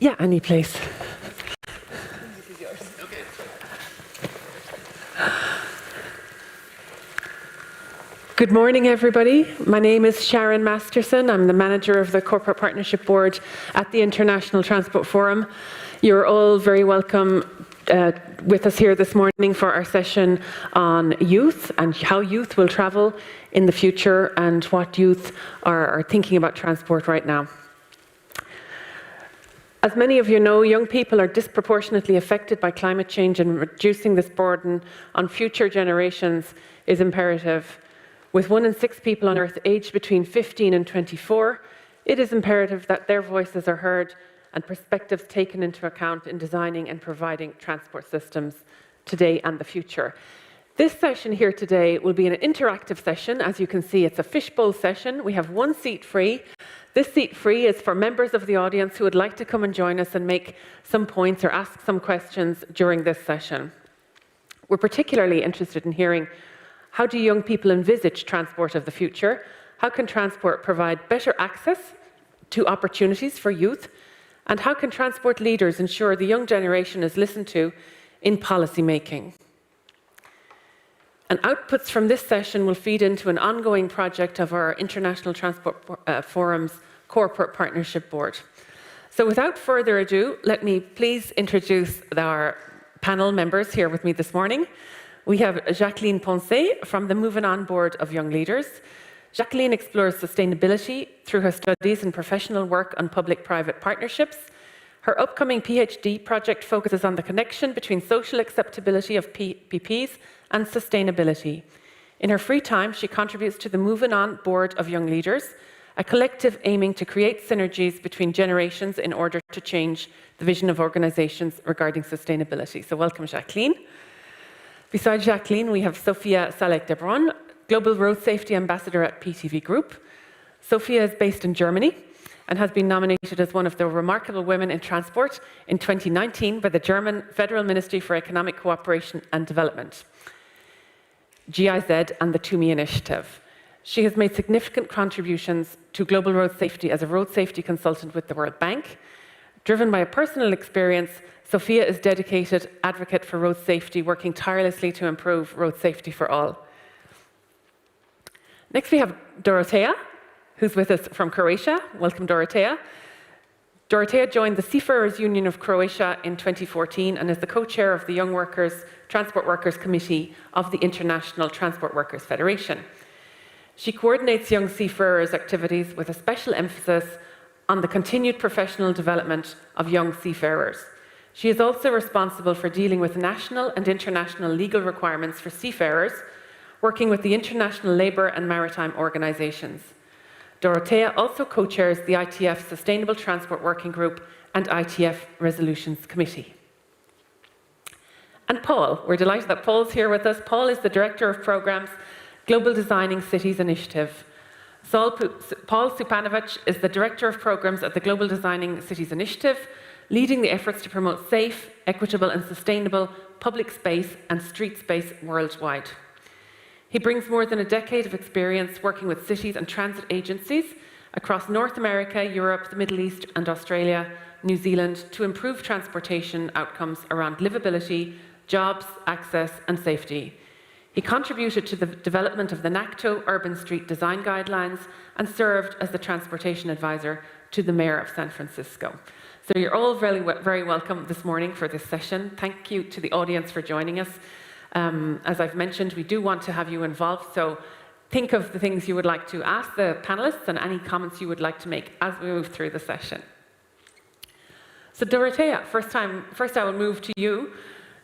Yeah, any place. This is yours. Okay. Good morning, everybody. My name is Sharon Masterson. I'm the manager of the Corporate Partnership Board at the International Transport Forum. You're all very welcome with us here this morning for our session on youth and how youth will travel in the future and what youth are thinking about transport right now. As many of you know, young people are disproportionately affected by climate change, and reducing this burden on future generations is imperative. With 1 in 6 people on Earth aged between 15 and 24, it is imperative that their voices are heard and perspectives taken into account in designing and providing transport systems today and the future. This session here today will be an interactive session. As you can see, it's a fishbowl session. We have 1 seat free. This seat free is for members of the audience who would like to come and join us and make some points or ask some questions during this session. We're particularly interested in hearing, how do young people envisage transport of the future? How can transport provide better access to opportunities for youth? And how can transport leaders ensure the young generation is listened to in policy making? And outputs from this session will feed into an ongoing project of our International Transport Forum's Corporate Partnership Board. So without further ado, let me please introduce our panel members here with me this morning. We have Jacqueline Poncet from the Moving On Board of Young Leaders. Jacqueline explores sustainability through her studies and professional work on public-private partnerships. Her upcoming PhD project focuses on the connection between social acceptability of PPPs and sustainability. In her free time, she contributes to the Moving On Board of Young Leaders, a collective aiming to create synergies between generations in order to change the vision of organizations regarding sustainability. So welcome, Jacqueline. Besides Jacqueline, we have Sophia Salek-Debron, Global Road Safety Ambassador at PTV Group. Sophia is based in Germany and has been nominated as one of the remarkable women in transport in 2019 by the German Federal Ministry for Economic Cooperation and Development, GIZ, and the To Me Initiative. She has made significant contributions to global road safety as a road safety consultant with the World Bank. Driven by a personal experience, Sophia is a dedicated advocate for road safety, working tirelessly to improve road safety for all. Next, we have Dorotea, who's with us from Croatia. Welcome, Dorotea. Dorotea joined the Seafarers Union of Croatia in 2014 and is the co-chair of the Young Workers, Transport Workers Committee of the International Transport Workers Federation. She coordinates young seafarers' activities with a special emphasis on the continued professional development of young seafarers. She is also responsible for dealing with national and international legal requirements for seafarers, working with the International Labour and Maritime Organizations. Dorotea also co-chairs the ITF Sustainable Transport Working Group and ITF Resolutions Committee. And Paul, we're delighted that Paul's here with us. Paul is the Director of Programs, Global Designing Cities Initiative. Paul Supanovic is the Director of Programs at the Global Designing Cities Initiative, leading the efforts to promote safe, equitable and sustainable public space and street space worldwide. He brings more than a decade of experience working with cities and transit agencies across North America, Europe, the Middle East and Australia, New Zealand to improve transportation outcomes around livability, jobs, access and safety. He contributed to the development of the NACTO Urban Street Design Guidelines and served as the transportation advisor to the Mayor of San Francisco. So you're all very welcome this morning for this session. Thank you to the audience for joining us. As I've mentioned, we do want to have you involved, so think of the things you would like to ask the panelists and any comments you would like to make as we move through the session. So Dorotea, first I will move to you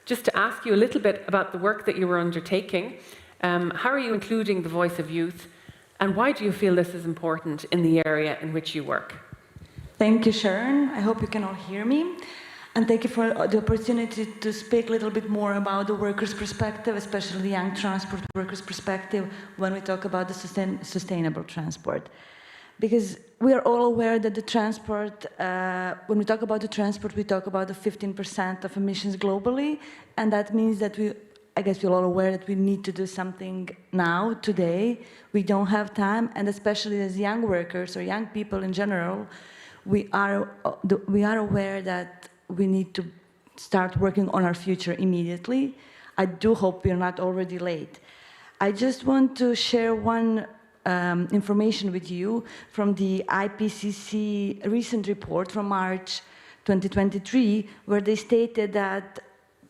just to ask you a little bit about the work that you were undertaking. How are you including the voice of youth, and why do you feel this is important in the area in which you work? Thank you, Sharon. I hope you can all hear me. And thank you for the opportunity to speak a little bit more about the workers' perspective, especially the young transport workers' perspective, when we talk about the sustainable transport. Because we are all aware that the transport, when we talk about the transport, we talk about the 15% of emissions globally. And that means that I guess we're all aware that we need to do something now, today. We don't have time, and especially as young workers or young people in general, we are aware that we need to start working on our future immediately. I do hope we're not already late. I just want to share one information with you from the IPCC recent report from March 2023, where they stated that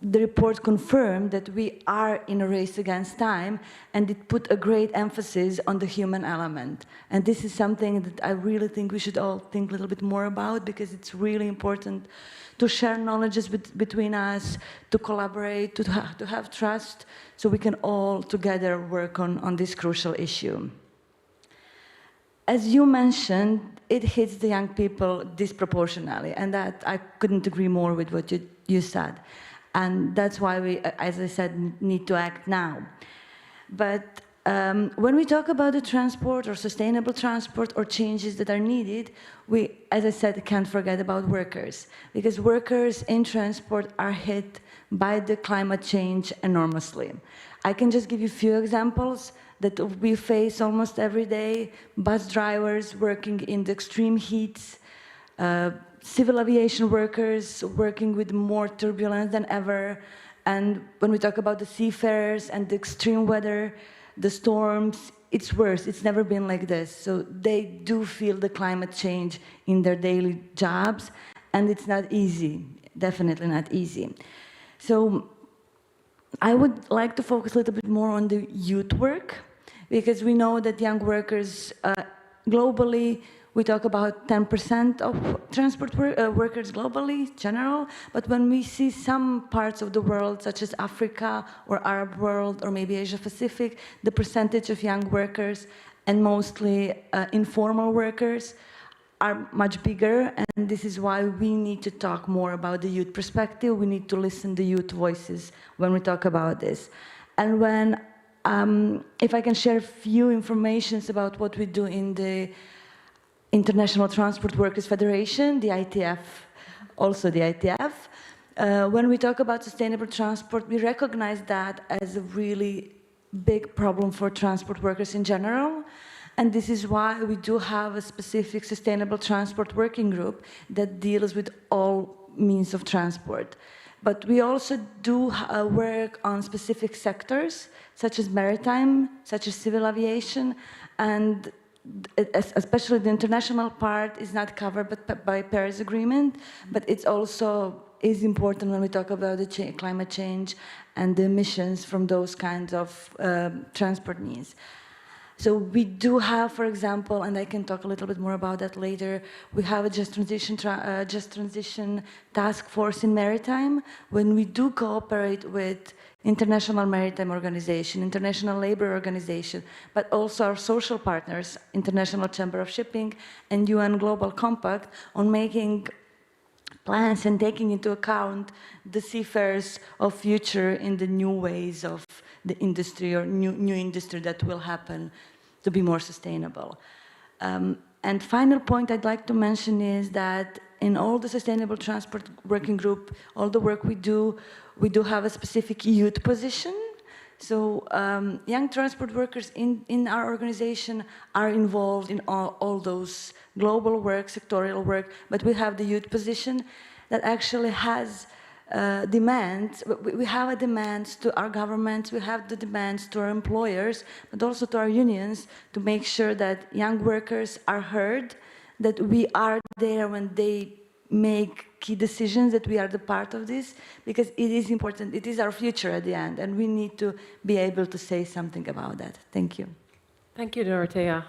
the report confirmed that we are in a race against time, and it put a great emphasis on the human element. And this is something that I really think we should all think a little bit more about, because it's really important to share knowledges between us, to collaborate, to have trust, so we can all together work on this crucial issue. As you mentioned, it hits the young people disproportionately, and that I couldn't agree more with what you said. And that's why we, as I said, need to act now. But when we talk about the transport or sustainable transport or changes that are needed, we, as I said, can't forget about workers, because workers in transport are hit by the climate change enormously. I can just give you a few examples that we face almost every day: bus drivers working in the extreme heats, civil aviation workers working with more turbulence than ever, and when we talk about the seafarers and the extreme weather, the storms, it's worse. It's never been like this. So they do feel the climate change in their daily jobs, and it's not easy, definitely not easy. So I would like to focus a little bit more on the youth work, because we know that young workers globally, we talk about 10% of transport workers globally, general, but when we see some parts of the world, such as Africa or Arab world or maybe Asia Pacific, the percentage of young workers and mostly informal workers are much bigger, and this is why we need to talk more about the youth perspective. We need to listen to youth voices when we talk about this. And when, if I can share a few informations about what we do in the International Transport Workers Federation, the ITF, also the ITF. When we talk about sustainable transport, we recognize that as a really big problem for transport workers in general. And this is why we do have a specific sustainable transport working group that deals with all means of transport. But we also do work on specific sectors, such as maritime, such as civil aviation, and especially the international part is not covered by Paris Agreement, but it's also is important when we talk about the climate change and the emissions from those kinds of transport needs. So we do have, for example, and I can talk a little bit more about that later, we have a just transition task force in maritime, when we do cooperate with International Maritime Organization, International Labour Organization, but also our social partners, International Chamber of Shipping and UN Global Compact, on making plans and taking into account the seafarers of future in the new ways of the industry or new industry that will happen to be more sustainable. And final point I'd like to mention is that in all the Sustainable Transport Working Group, all the work we do have a specific youth position. So young transport workers in our organization are involved in all those global work, sectorial work, but we have the youth position that actually has demands. We have a demands to our governments, we have the demands to our employers, but also to our unions, to make sure that young workers are heard, that we are there when they make key decisions, that we are the part of this, because it is important. It is our future at the end, and we need to be able to say something about that. Thank you. Thank you, Dorothea.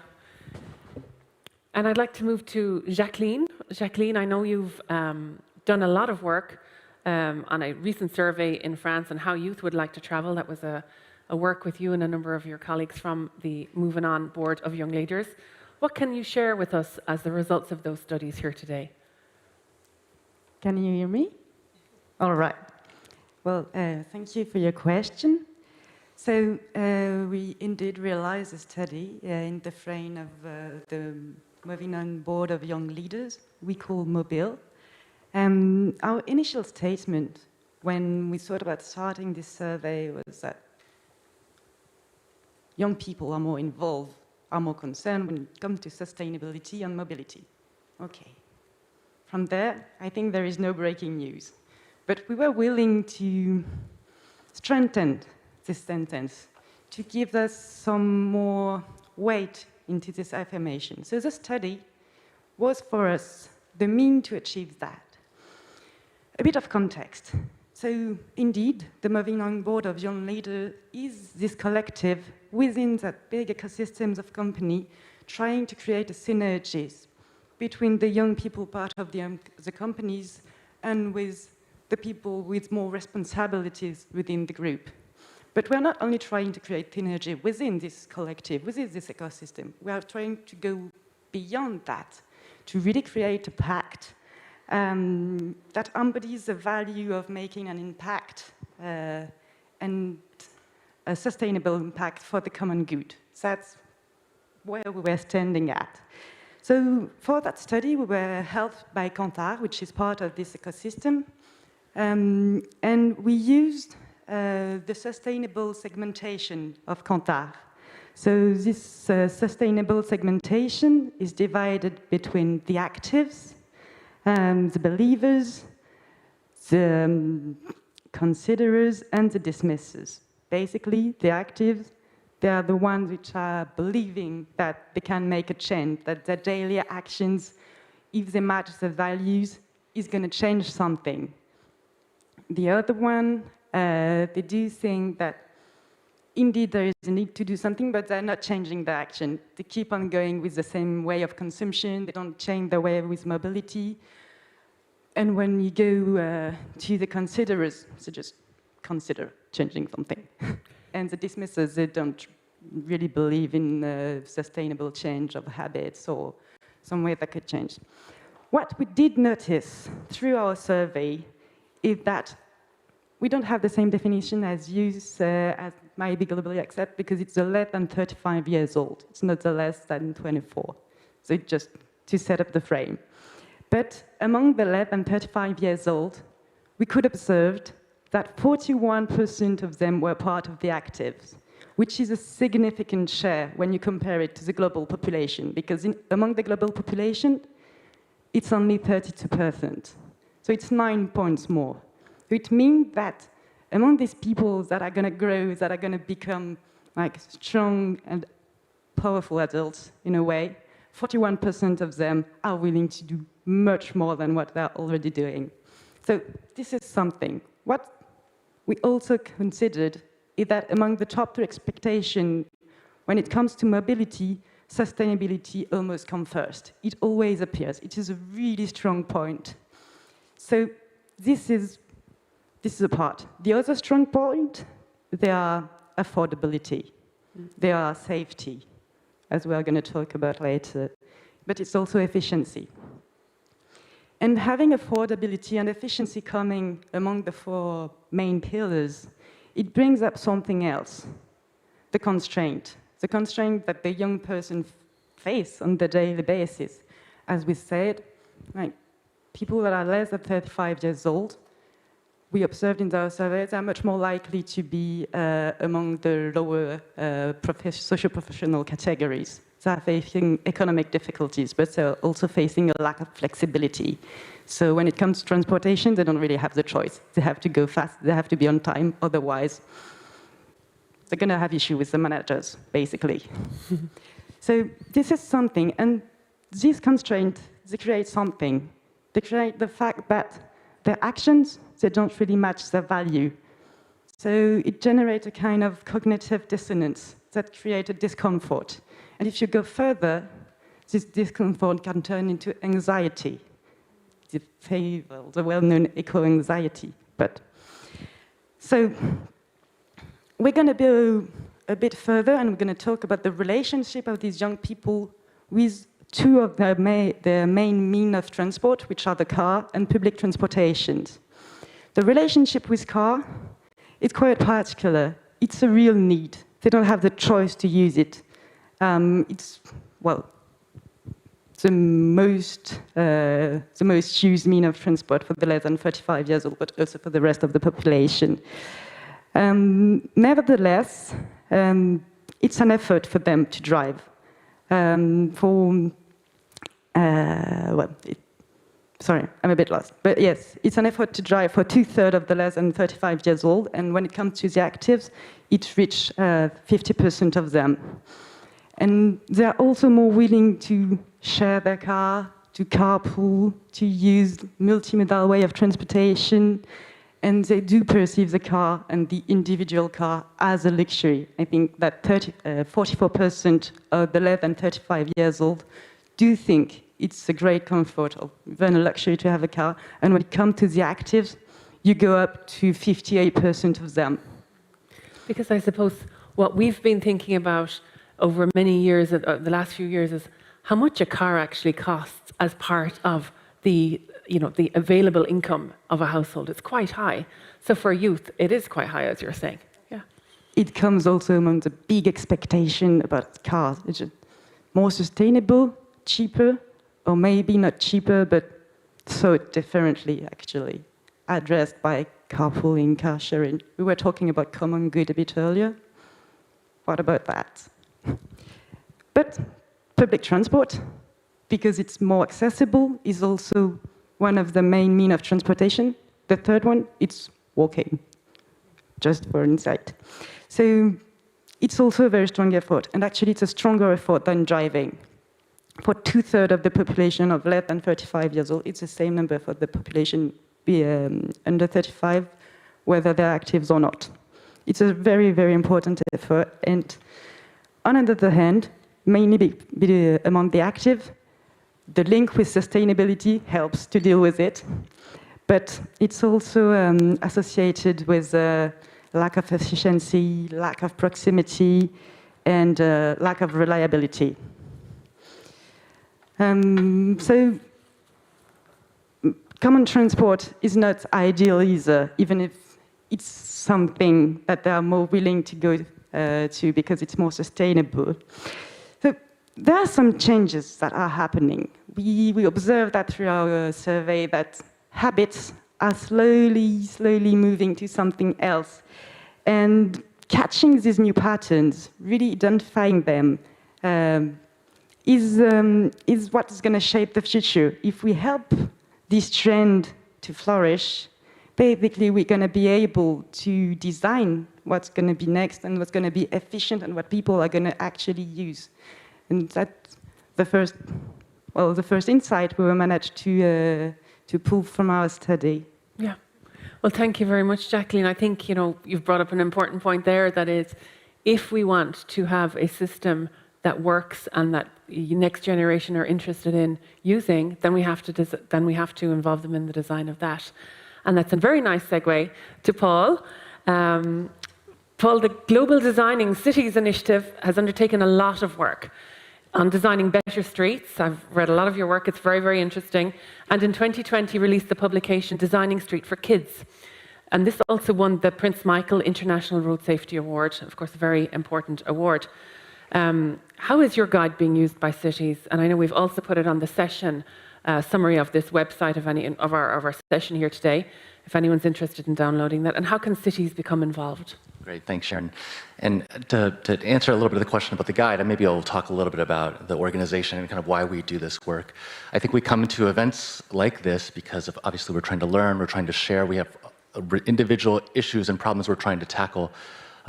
And I'd like to move to Jacqueline. Jacqueline, I know you've done a lot of work on a recent survey in France on how youth would like to travel. That was a work with you and a number of your colleagues from the Moving On Board of Young Leaders. What can you share with us as the results of those studies here today? Can you hear me? All right. Well, thank you for your question. So we indeed realized a study in the frame of the Moving On Board of Young Leaders, we call Mobile. Our initial statement when we thought about starting this survey was that young people are more involved, are more concerned when it comes to sustainability and mobility. Okay, from there, I think there is no breaking news. But we were willing to strengthen this sentence, to give us some more weight into this affirmation. So the study was for us the mean to achieve that. A bit of context. So indeed, the Moving On Board of Young Leaders is this collective within that big ecosystems of company trying to create a synergies between the young people part of the companies and with the people with more responsibilities within the group. But we're not only trying to create synergy within this collective, within this ecosystem, we are trying to go beyond that, to really create a pact that embodies the value of making an impact and a sustainable impact for the common good. So that's where we were standing at. So for that study, we were helped by Kantar, which is part of this ecosystem, and we used the sustainable segmentation of Kantar. So this sustainable segmentation is divided between the actives, the believers, the considerers, and the dismissers. Basically, the actives, they are the ones which are believing that they can make a change, that their daily actions, if they match the values, is going to change something. The other one, they do think that indeed there is a need to do something, but they're not changing their action. They keep on going with the same way of consumption, they don't change their way with mobility. And when you go to the considerers, so just consider changing something. And the dismissers, they don't really believe in sustainable change of habits or some way that could change. What we did notice through our survey is that we don't have the same definition as use as might be globally accepted because it's the less than 35 years old. It's not the less than 24. So just to set up the frame. But among the less than 35 years old, we could observe that 41% of them were part of the actives, which is a significant share when you compare it to the global population, because among the global population, it's only 32%. So it's 9 points more. So it means that among these people that are going to grow, that are going to become like strong and powerful adults in a way, 41% of them are willing to do much more than what they're already doing. So this is something. What we also considered is that among the top 3 expectations, when it comes to mobility, sustainability almost comes first. It always appears. It is a really strong point. So this is a part. The other strong point, they are affordability. They are safety, as we are going to talk about later. But it's also efficiency. And having affordability and efficiency coming among the 4 main pillars, it brings up something else, the constraint that the young person face on the daily basis. As we said, like, people that are less than 35 years old, we observed in our surveys are much more likely to be among the lower socio-professional categories. They are facing economic difficulties, but they're also facing a lack of flexibility. So when it comes to transportation, they don't really have the choice. They have to go fast, they have to be on time, otherwise they're going to have issue with the managers, basically. So this is something, and these constraints, they create something. They create the fact that their actions, they don't really match their value. So it generates a kind of cognitive dissonance that creates a discomfort. And if you go further, this discomfort can turn into anxiety, the well-known eco-anxiety. So we're going to go a bit further, and we're going to talk about the relationship of these young people with 2 of their main means of transport, which are the car and public transportation. The relationship with car is quite particular. It's a real need. They don't have the choice to use it. It's the most used means of transport for the less than 35 years old, but also for the rest of the population. Nevertheless, it's an effort for them to drive. Sorry, I'm a bit lost. But yes, it's an effort to drive for 2/3 of the less than 35 years old. And when it comes to the actives, it reached 50% of them. And they're also more willing to share their car, to carpool, to use multimodal way of transportation. And they do perceive the car and the individual car as a luxury. I think that 44% of the less than 35 years old do think it's a great comfort or even a luxury to have a car. And when it comes to the actives, you go up to 58% of them. Because I suppose what we've been thinking about over many years, the last few years, is how much a car actually costs as part of the available income of a household. It's quite high. So for youth, it is quite high, as you're saying. Yeah. It comes also among the big expectation about cars. It's just more sustainable, cheaper, or maybe not cheaper, but so differently, actually, addressed by carpooling, car sharing. We were talking about common good a bit earlier. What about that? But public transport, because it's more accessible, is also one of the main means of transportation. The third one, it's walking, just for insight. So it's also a very strong effort, and actually it's a stronger effort than driving. For 2/3 of the population of less than 35 years old, it's the same number for the population under 35, whether they're actives or not. It's a very, very important effort. And on the other hand, mainly among the active, the link with sustainability helps to deal with it. But it's also associated with lack of efficiency, lack of proximity, and lack of reliability. So common transport is not ideal either, even if it's something that they are more willing to go to because it's more sustainable. So there are some changes that are happening. We observe that through our survey that habits are slowly moving to something else. And catching these new patterns, really identifying them, is what is going to shape the future. If we help this trend to flourish, basically we're going to be able to design what's going to be next and what's going to be efficient and what people are going to actually use. And that's the first insight we managed to pull from our study. Yeah. Well, thank you very much, Jacqueline. I think you've brought up an important point there. That is, if we want to have a system that works and that the next generation are interested in using, then we have to involve them in the design of that. And that's a very nice segue to Paul. Paul, the Global Designing Cities Initiative has undertaken a lot of work on designing better streets. I've read a lot of your work. It's very, very interesting. And in 2020, released the publication Designing Street for Kids. And this also won the Prince Michael International Road Safety Award, of course, a very important award. How is your guide being used by cities? And I know we've also put it on the session summary of this website of our session here today, if anyone's interested in downloading that. And how can cities become involved? Great, thanks, Sharon. And to answer a little bit of the question about the guide, maybe I'll talk a little bit about the organization and kind of why we do this work. I think we come to events like this because of, obviously, we're trying to learn, we're trying to share, we have individual issues and problems we're trying to tackle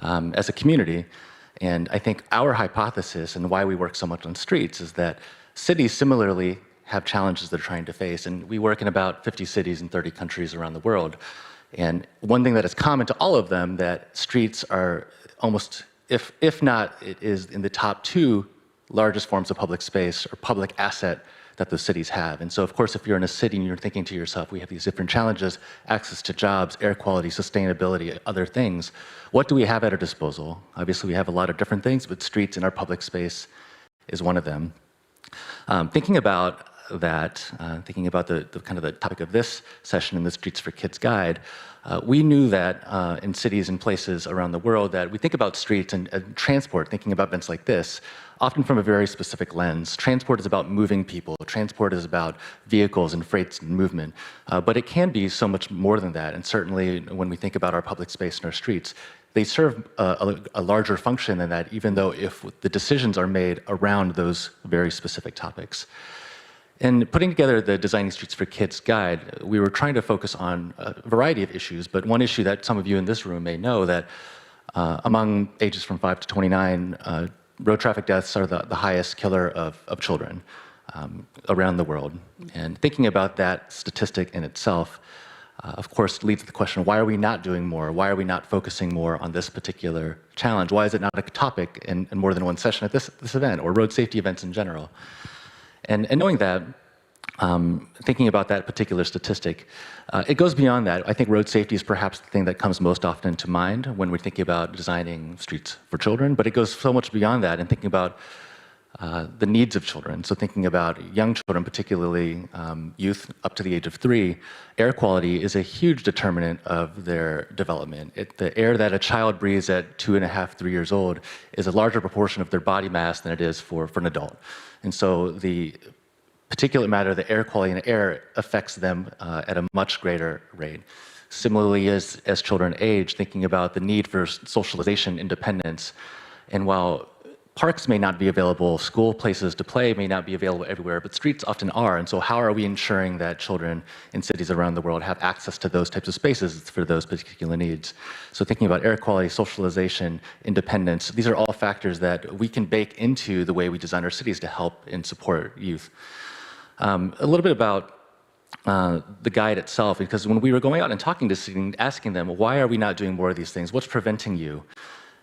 as a community. And I think our hypothesis and why we work so much on streets is that cities similarly have challenges they're trying to face. And we work in about 50 cities in 30 countries around the world. And one thing that is common to all of them, that streets are almost, if not, it is in the top 2 largest forms of public space or public asset that those cities have. And so, of course, if you're in a city and you're thinking to yourself, we have these different challenges, access to jobs, air quality, sustainability, other things. What do we have at our disposal? Obviously, we have a lot of different things, but streets in our public space is one of them. Thinking about that, thinking about the kind of the topic of this session in the Streets for Kids guide, we knew that in cities and places around the world that we think about streets and transport, thinking about events like this, often from a very specific lens. Transport is about moving people. Transport is about vehicles and freights and movement. But it can be so much more than that. And certainly when we think about our public space and our streets, they serve a larger function than that, even though if the decisions are made around those very specific topics. In putting together the Designing Streets for Kids guide, we were trying to focus on a variety of issues, but one issue that some of you in this room may know that among ages from 5 to 29, road traffic deaths are the highest killer of children around the world. And thinking about that statistic in itself, of course, leads to the question, why are we not doing more? Why are we not focusing more on this particular challenge? Why is it not a topic in more than one session at this event, or road safety events in general? And knowing that, thinking about that particular statistic, it goes beyond that. I think road safety is perhaps the thing that comes most often to mind when we're thinking about designing streets for children, but it goes so much beyond that and thinking about the needs of children. So thinking about young children, particularly youth up to the age of 3, air quality is a huge determinant of their development. The air that a child breathes at 2.5, 3 years old is a larger proportion of their body mass than it is for an adult. And so the particulate matter, the air quality in the air affects them at a much greater rate. Similarly, as children age, thinking about the need for socialization, independence, and while parks may not be available, school places to play may not be available everywhere, but streets often are. And so how are we ensuring that children in cities around the world have access to those types of spaces for those particular needs? So thinking about air quality, socialization, independence, these are all factors that we can bake into the way we design our cities to help and support youth. A little bit about the guide itself, because when we were going out and talking to students, asking them, why are we not doing more of these things? What's preventing you?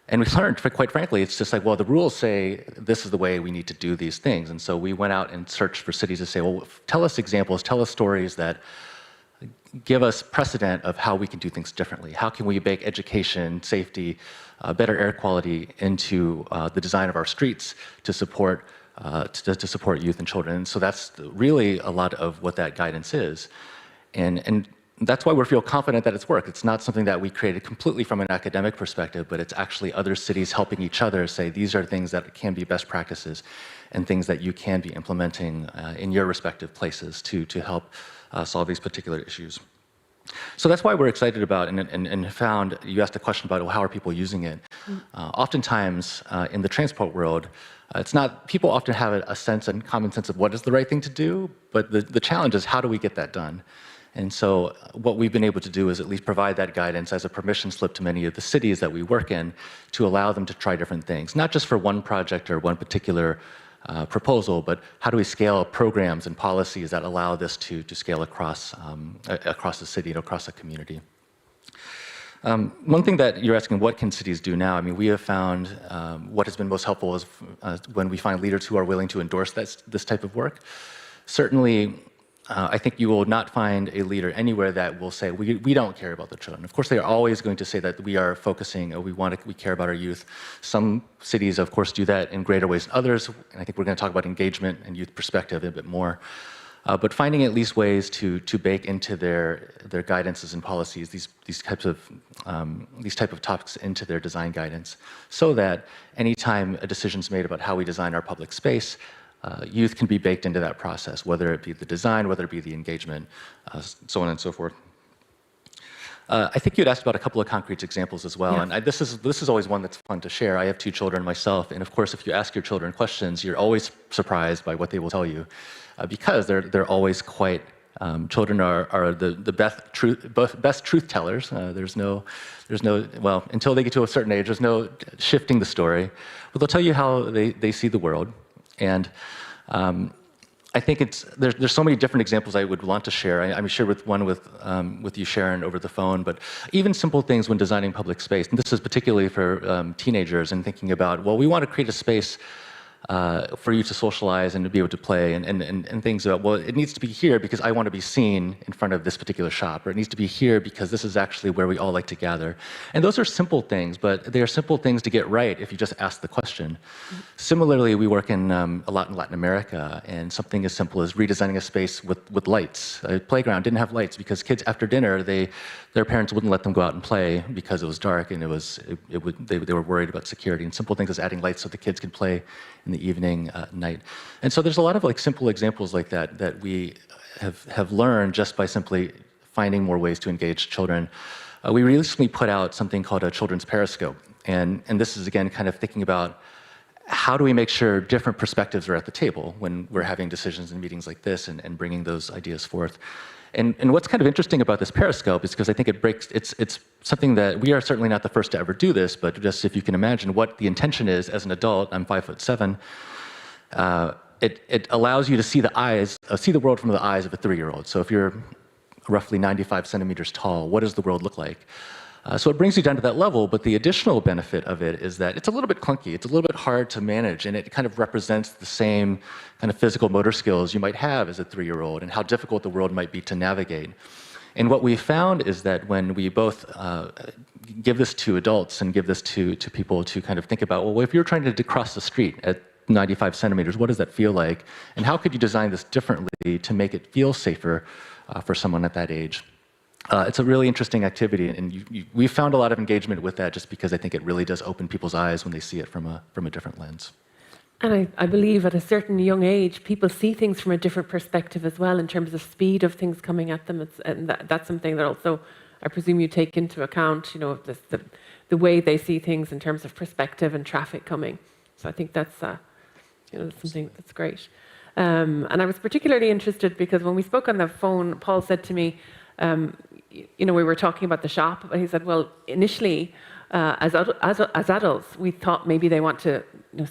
And we learned, quite frankly, it's just like, well, the rules say this is the way we need to do these things. And so we went out and searched for cities to say, well, tell us examples, tell us stories that give us precedent of how we can do things differently. How can we bake education, safety, better air quality into the design of our streets to support youth and children? And so that's really a lot of what that guidance is. And that's why we feel confident that it's worked. It's not something that we created completely from an academic perspective, but it's actually other cities helping each other say these are things that can be best practices and things that you can be implementing in your respective places to help solve these particular issues. So that's why we're excited about and found, you asked a question about, well, how are people using it? Oftentimes in the transport world, it's not, people often have a sense and common sense of what is the right thing to do, but the challenge is how do we get that done? And so what we've been able to do is at least provide that guidance as a permission slip to many of the cities that we work in to allow them to try different things, not just for one project or one particular proposal, but how do we scale programs and policies that allow this to scale across the city and across the community. One thing that you're asking, what can cities do now? I mean, we have found what has been most helpful is when we find leaders who are willing to endorse this type of work. Certainly, I think you will not find a leader anywhere that will say, we don't care about the children. Of course, they are always going to say that we are focusing, or we care about our youth. Some cities, of course, do that in greater ways than others, and I think we're going to talk about engagement and youth perspective a bit more. But finding at least ways to bake into their guidances and policies these type of topics into their design guidance, so that anytime a decision is made about how we design our public space, youth can be baked into that process, whether it be the design, whether it be the engagement, so on and so forth. I think you'd asked about a couple of concrete examples as well, yes. And this is always one that's fun to share. I have 2 children myself, and of course, if you ask your children questions, you're always surprised by what they will tell you, because they're always quite. Children are the best truth tellers. There's no well, until they get to a certain age, there's no shifting the story, but they'll tell you how they see the world. And I think there's so many different examples I would want to share. I'm sure one with you, Sharon, over the phone, but even simple things when designing public space. And this is particularly for teenagers and thinking about, well, we want to create a space for you to socialize and to be able to play and things about, well, it needs to be here because I want to be seen in front of this particular shop, or it needs to be here because this is actually where we all like to gather. And those are simple things, but they are simple things to get right if you just ask the question. Mm-hmm. Similarly, we work a lot in Latin America, and something as simple as redesigning a space with lights. A playground didn't have lights because kids after dinner, their parents wouldn't let them go out and play because it was dark and they were worried about security. And simple things as adding lights so the kids can play in the evening, night. And so there's a lot of simple examples like that we have learned just by simply finding more ways to engage children. We recently put out something called a children's periscope. And this is, again, kind of thinking about how do we make sure different perspectives are at the table when we're having decisions in meetings like this and bringing those ideas forth? And what's kind of interesting about this periscope is because I think it's something that we are certainly not the first to ever do this, but just if you can imagine what the intention is as an adult, I'm 5'7", it allows you to see see the world from the eyes of a 3-year-old. So if you're roughly 95 centimeters tall, what does the world look like? So it brings you down to that level, but the additional benefit of it is that it's a little bit clunky, it's a little bit hard to manage, and it kind of represents the same kind of physical motor skills you might have as a 3-year-old and how difficult the world might be to navigate. And what we found is that when we both give this to adults and give this to people to kind of think about, well, if you're trying to cross the street at 95 centimeters, what does that feel like? And how could you design this differently to make it feel safer for someone at that age? It's a really interesting activity, and we found a lot of engagement with that just because I think it really does open people's eyes when they see it from a different lens. And I believe at a certain young age, people see things from a different perspective as well in terms of speed of things coming at them. And that's something that also, I presume, you take into account, you know, the way they see things in terms of perspective and traffic coming. So I think that's, you know, something that's great. And I was particularly interested because when we spoke on the phone, Paul said to me, you know, we were talking about the shop, and he said, well, initially, as adults, we thought maybe they want to, you know,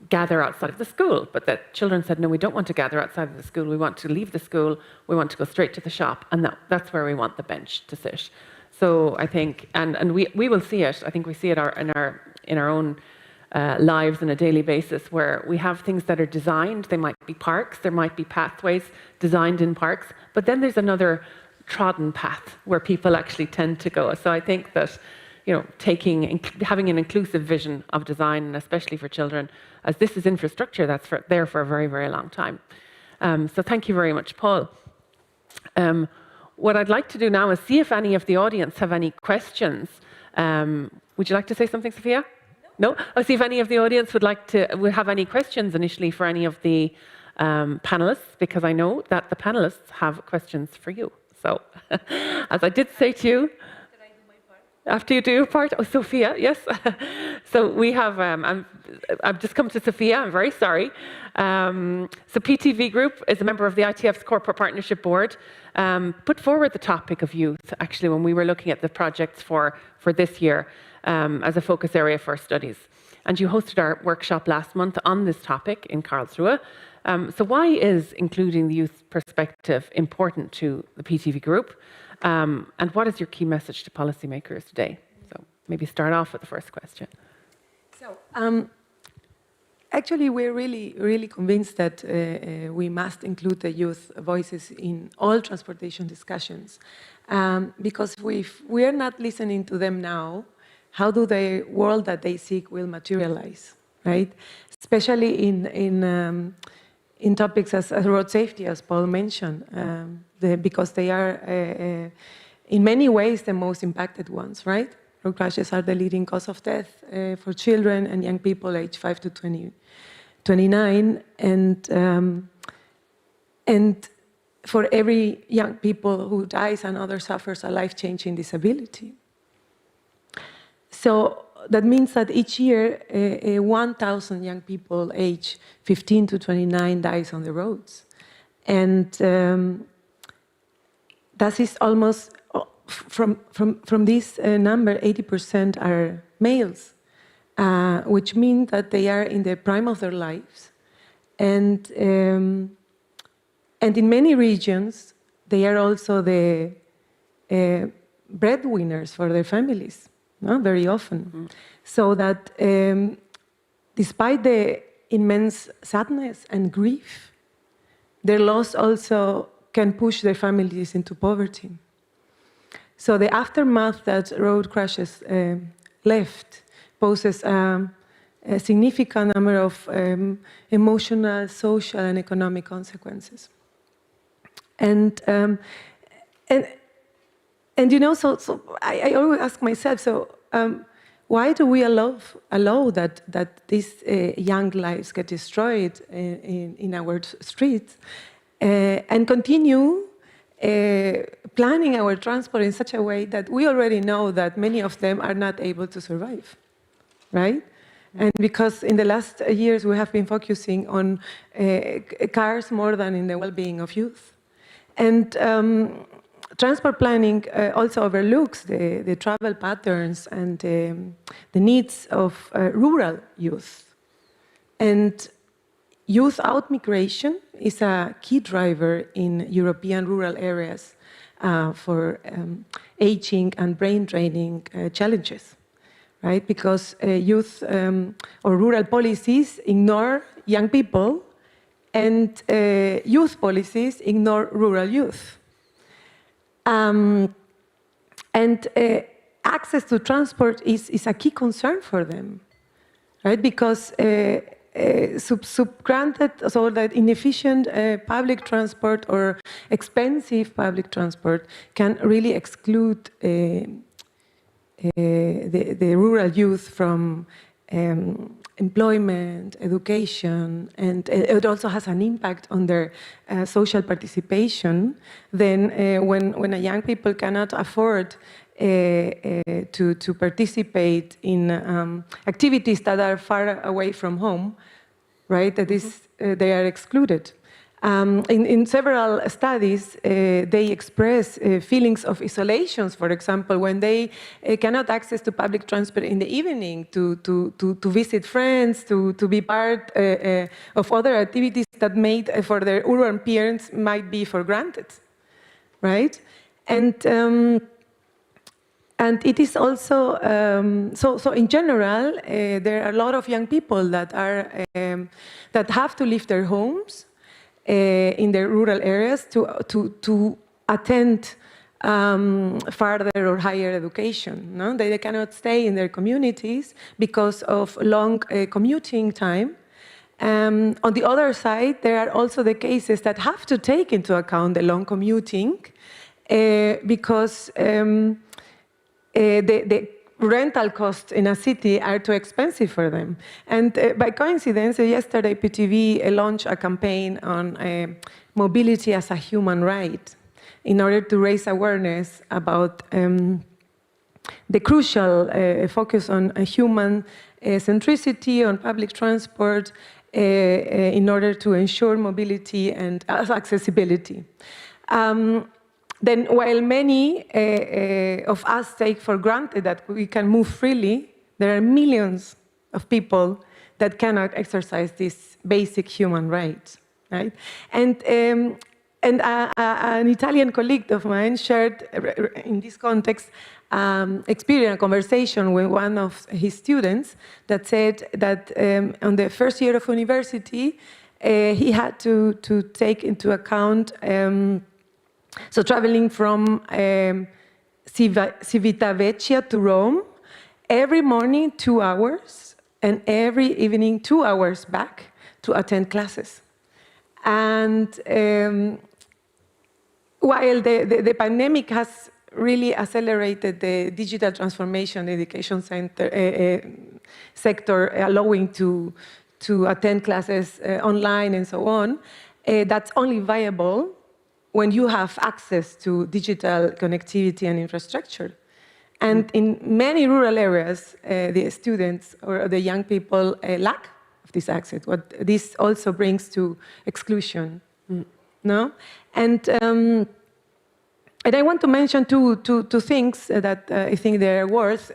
gather outside of the school, but that children said, no, we don't want to gather outside of the school. We want to leave the school. We want to go straight to the shop, and that's where we want the bench to sit. So I think, and we will see it. I think we see it in our own lives on a daily basis, where we have things that are designed. They might be parks, there might be pathways designed in parks, but then there's another trodden path where people actually tend to go. So I think that, you know, having an inclusive vision of design, and especially for children, as this is infrastructure that's there for a very, very long time. So thank you very much, Paul. What I'd like to do now is see if any of the audience have any questions. Would you like to say something, Sophia? No? I'll see if any of the audience would have any questions initially for any of the panelists, because I know that the panelists have questions for you. So, as I did say to you, After I do my part. After you do your part, oh, Sophia, yes. So we have, I've just come to Sophia, I'm very sorry. So PTV Group is a member of the ITF's Corporate Partnership Board, put forward the topic of youth, actually, when we were looking at the projects for this year as a focus area for studies. And you hosted our workshop last month on this topic in Karlsruhe. So why is including the youth perspective important to the PTV Group? And what is your key message to policymakers today? So maybe start off with the first question. So actually, we're really convinced that we must include the youth voices in all transportation discussions. Because if we are not listening to them now, how do the world that they seek will materialize, right? Especially in topics as road safety, as Paul mentioned, because they are, in many ways, the most impacted ones, right? Road crashes are the leading cause of death for children and young people aged 5 to 29, and for every young people who dies, another suffers a life-changing disability. So that means that each year, 1,000 young people aged 15 to 29 dies on the roads. And that is almost, from this number, 80% are males, which means that they are in the prime of their lives. And in many regions, they are also the breadwinners for their families. No, very often. Mm-hmm. So that despite the immense sadness and grief, their loss also can push their families into poverty. So the aftermath that road crashes left poses a significant number of emotional, social, and economic consequences. And you know, so I always ask myself, so why do we allow that these young lives get destroyed in our streets and continue planning our transport in such a way that we already know that many of them are not able to survive, right? And because in the last years we have been focusing on cars more than in the well-being of youth. And transport planning also overlooks the travel patterns and the needs of rural youth. And youth out-migration is a key driver in European rural areas for aging and brain draining challenges, right? Because youth or rural policies ignore young people, and youth policies ignore rural youth. And access to transport is a key concern for them, right? Because subgranted, so that inefficient public transport or expensive public transport can really exclude the rural youth from employment, education, and it also has an impact on their social participation. Then when a young people cannot afford to participate in activities that are far away from home, right, that is, they are excluded. In several studies, they express feelings of isolations, for example, when they cannot access to public transport in the evening to visit friends, to be part of other activities that made for their urban peers might be for granted, right? And it is also, so in general, there are a lot of young people that are, that have to leave their homes in the rural areas to attend further or higher education. No? They cannot stay in their communities because of long commuting time. On the other side, there are also the cases that have to take into account the long commuting because the rental costs in a city are too expensive for them. And by coincidence, yesterday PTV launched a campaign on mobility as a human right in order to raise awareness about the crucial focus on human centricity on public transport in order to ensure mobility and accessibility. Then while many of us take for granted that we can move freely, there are millions of people that cannot exercise this basic human right, right? And an Italian colleague of mine shared in this context experience, a conversation with one of his students that said that on the first year of university, he had to take into account so traveling from Civitavecchia to Rome, every morning 2 hours, and every evening 2 hours back to attend classes. And while the pandemic has really accelerated the digital transformation, the education sector, allowing to attend classes online and so on, that's only viable when you have access to digital connectivity and infrastructure. And in many rural areas, the students or the young people lack of this access. What this also brings to exclusion, no? And I want to mention two things that I think they are worth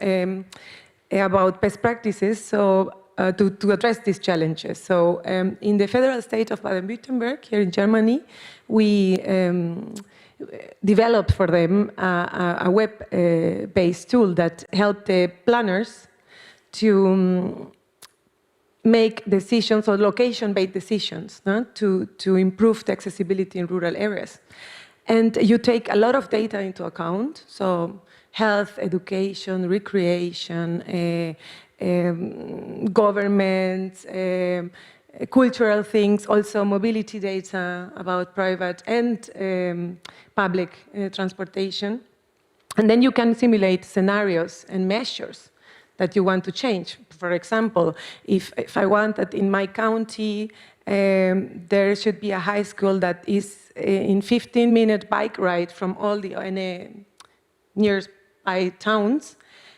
about best practices. So to address these challenges. So in the federal state of Baden-Württemberg, here in Germany, we developed for them a web-based tool that helped the planners to make decisions or location-based decisions, no? to improve the accessibility in rural areas. And you take a lot of data into account, so health, education, recreation, government, cultural things, also mobility data about private and public transportation. And then you can simulate scenarios and measures that you want to change. For example, if I want that in my county there should be a high school that is in 15-minute bike ride from all the nearby towns,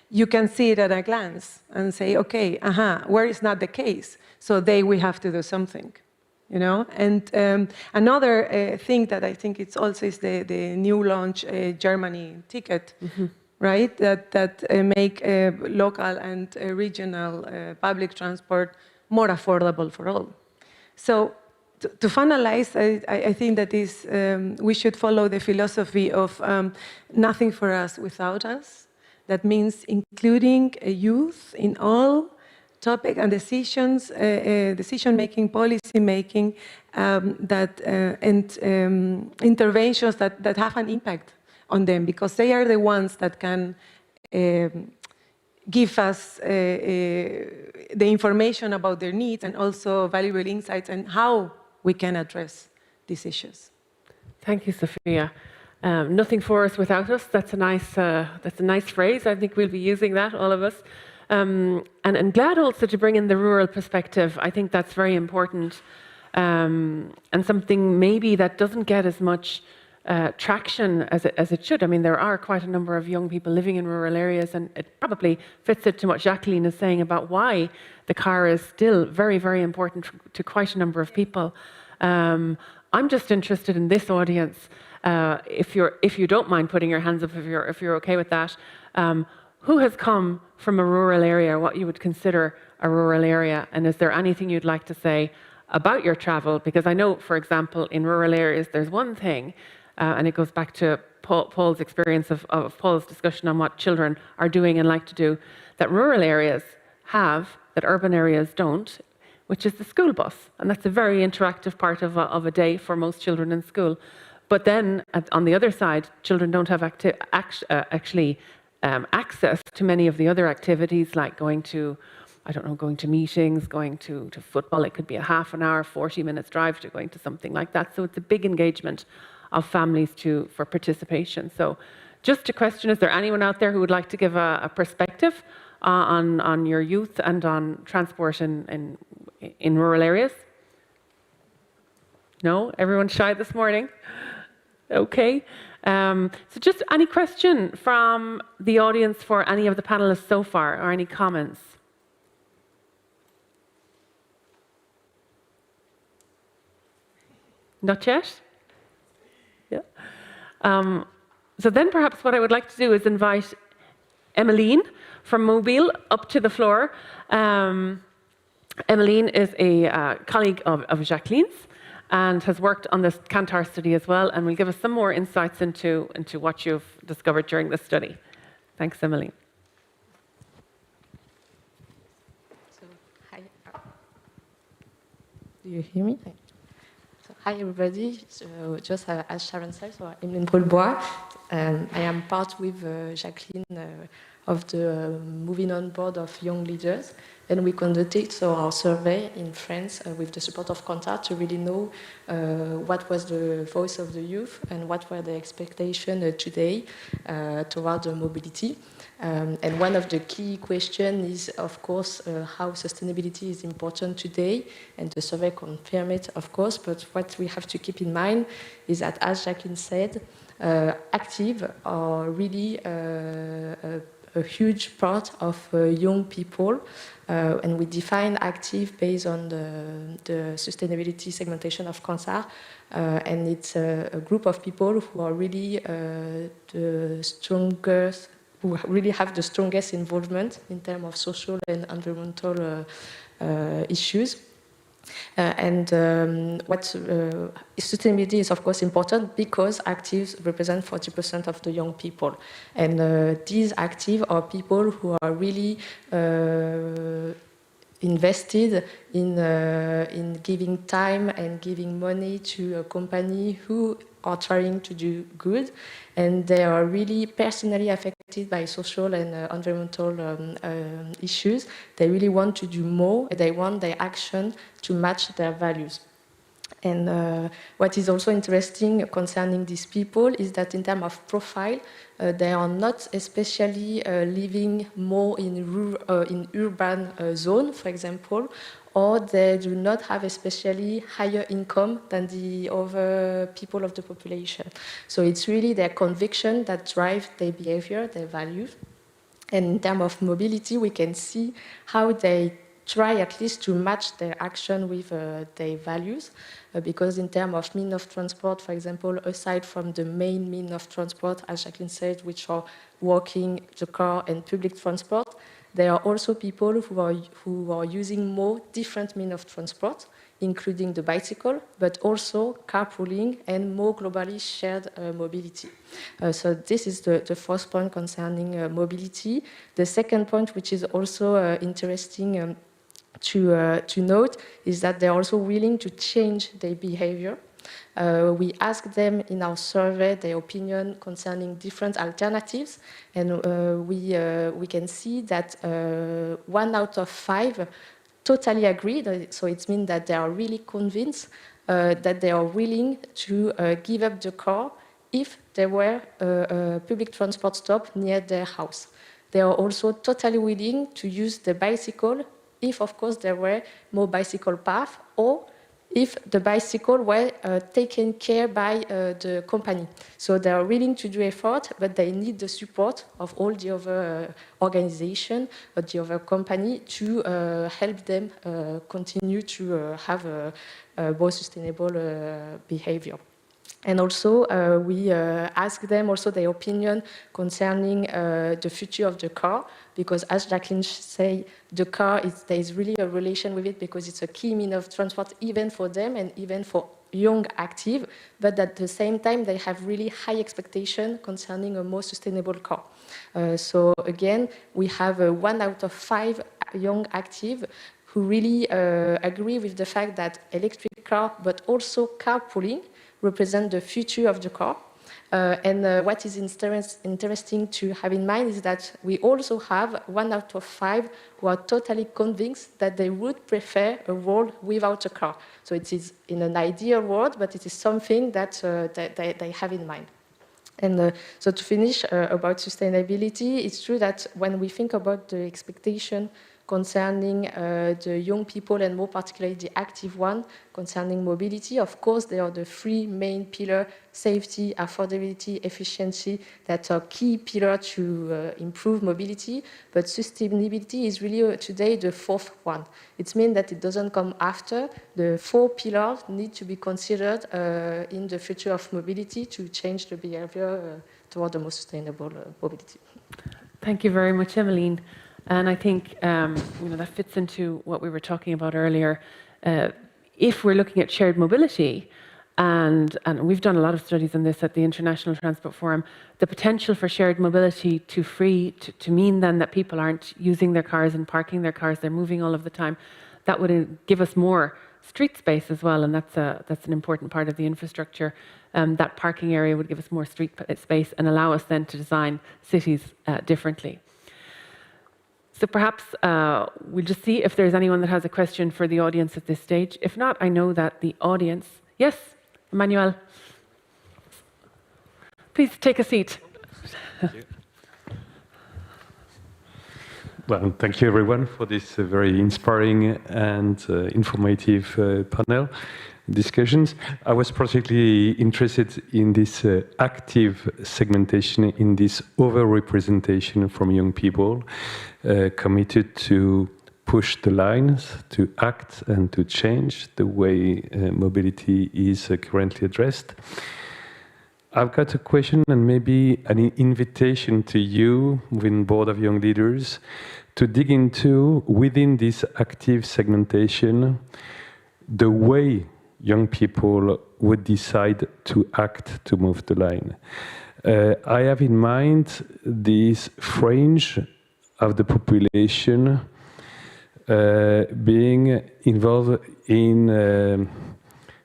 you can see it at a glance and say, okay, where is not the case? So we have to do something, you know? And another thing that I think it's also is the new launch Germany ticket, right? That make local and regional public transport more affordable for all. So to finalize, I think that we should follow the philosophy of nothing for us without us. That means including youth in all topic and decisions, decision-making, policy-making, and interventions that have an impact on them, because they are the ones that can give us the information about their needs and also valuable insights and how we can address these issues. Thank you, Sophia. Nothing for us without us. That's a nice phrase. I think we'll be using that, all of us. And glad also to bring in the rural perspective. I think that's very important, and something maybe that doesn't get as much traction as it should. I mean, there are quite a number of young people living in rural areas, and it probably fits it to what Jacqueline is saying about why the car is still very, very important to quite a number of people. I'm just interested in this audience. If you don't mind putting your hands up, if you're okay with that, who has come from a rural area, what you would consider a rural area, and is there anything you'd like to say about your travel? Because I know, for example, in rural areas, there's one thing, and it goes back to Paul's experience of Paul's discussion on what children are doing and like to do, that rural areas have, that urban areas don't, which is the school bus. And that's a very interactive part of a day for most children in school. But then, on the other side, children don't have access to many of the other activities, like going to meetings, going to football. It could be a half an hour, 40 minutes drive to going to something like that. So it's a big engagement of families for participation. So just a question, is there anyone out there who would like to give a perspective on your youth and on transport in rural areas? No? Everyone's shy this morning? Okay. So just any question from the audience for any of the panelists so far, or any comments? Not yet? Yeah. So then perhaps what I would like to do is invite Emmeline from Mobile up to the floor. Emmeline is a colleague of Jacqueline's and has worked on this Kantar study as well, and will give us some more insights into what you've discovered during this study. Thanks, Emmeline. So, hi. Do you hear me? So, hi, everybody. So, just as Sharon said, so I'm in Paul-Bois, and I am part with Jacqueline of the Moving On Board of Young Leaders. And we conducted our survey in France with the support of Kantar to really know what was the voice of the youth and what were the expectations today toward the mobility. And one of the key questions is, of course, how sustainability is important today, and the survey confirmed it, of course, but what we have to keep in mind is that, as Jacqueline said, active are really a huge part of young people, and we define active based on the sustainability segmentation of Kantar, and it's a group of people who are really the strongest, who really have the strongest involvement in terms of social and environmental issues. Sustainability is, of course, important because actives represent 40% of the young people. And these active are people who are really invested in giving time and giving money to a company who are trying to do good, and they are really personally affected by social and environmental issues. They really want to do more, and they want their action to match their values. And what is also interesting concerning these people is that in terms of profile, they are not especially living more in urban zone, for example, or they do not have especially higher income than the other people of the population. So it's really their conviction that drive their behavior, their values. And in terms of mobility, we can see how they try at least to match their action with their values. Because in terms of mean of transport, for example, aside from the main mean of transport, as Jacqueline said, which are walking, the car, and public transport, there are also people who are using more different means of transport, including the bicycle, but also carpooling and more globally shared mobility. So this is the first point concerning mobility. The second point, which is also interesting to note, is that they're also willing to change their behavior. We asked them in our survey their opinion concerning different alternatives, and we can see that 1 out of 5 totally agreed. So it means that they are really convinced that they are willing to give up the car if there were a public transport stop near their house. They are also totally willing to use the bicycle if, of course, there were more bicycle paths, or if the bicycle were taken care by the company. So they are willing to do effort, but they need the support of all the other organizations or the other company to help them continue to have a more sustainable behavior. And also, we ask them also their opinion concerning the future of the car, because as Jacqueline said, the car, there is really a relation with it because it's a key means of transport even for them and even for young active, but at the same time, they have really high expectation concerning a more sustainable car. So again, we have 1 out of 5 young active who really agree with the fact that electric car, but also carpooling, represent the future of the car. And what is interesting to have in mind is that we also have 1 out of 5 who are totally convinced that they would prefer a world without a car. So it is in an ideal world, but it is something that they have in mind. And so to finish about sustainability, it's true that when we think about the expectation concerning the young people and more particularly the active one concerning mobility, of course, there are the 3 main pillars: safety, affordability, efficiency, that are key pillars to improve mobility. But sustainability is really today the 4th one. It means that it doesn't come after. The 4 pillars need to be considered in the future of mobility to change the behavior toward a more sustainable mobility. Thank you very much, Emmeline. And I think that fits into what we were talking about earlier. If we're looking at shared mobility, and we've done a lot of studies on this at the International Transport Forum, the potential for shared mobility to mean then that people aren't using their cars and parking their cars, they're moving all of the time, that would give us more street space as well, and that's an important part of the infrastructure. That parking area would give us more street space and allow us then to design cities differently. So perhaps we'll just see if there's anyone that has a question for the audience at this stage. If not, I know that the audience... Yes, Emmanuel. Please take a seat. Thank you. Well, thank you everyone for this very inspiring and informative panel discussions. I was particularly interested in this active segmentation, in this overrepresentation from young people committed to push the lines, to act and to change the way mobility is currently addressed. I've got a question and maybe an invitation to you, within Board of Young Leaders, to dig into, within this active segmentation, the way young people would decide to act to move the line. I have in mind this fringe of the population being involved in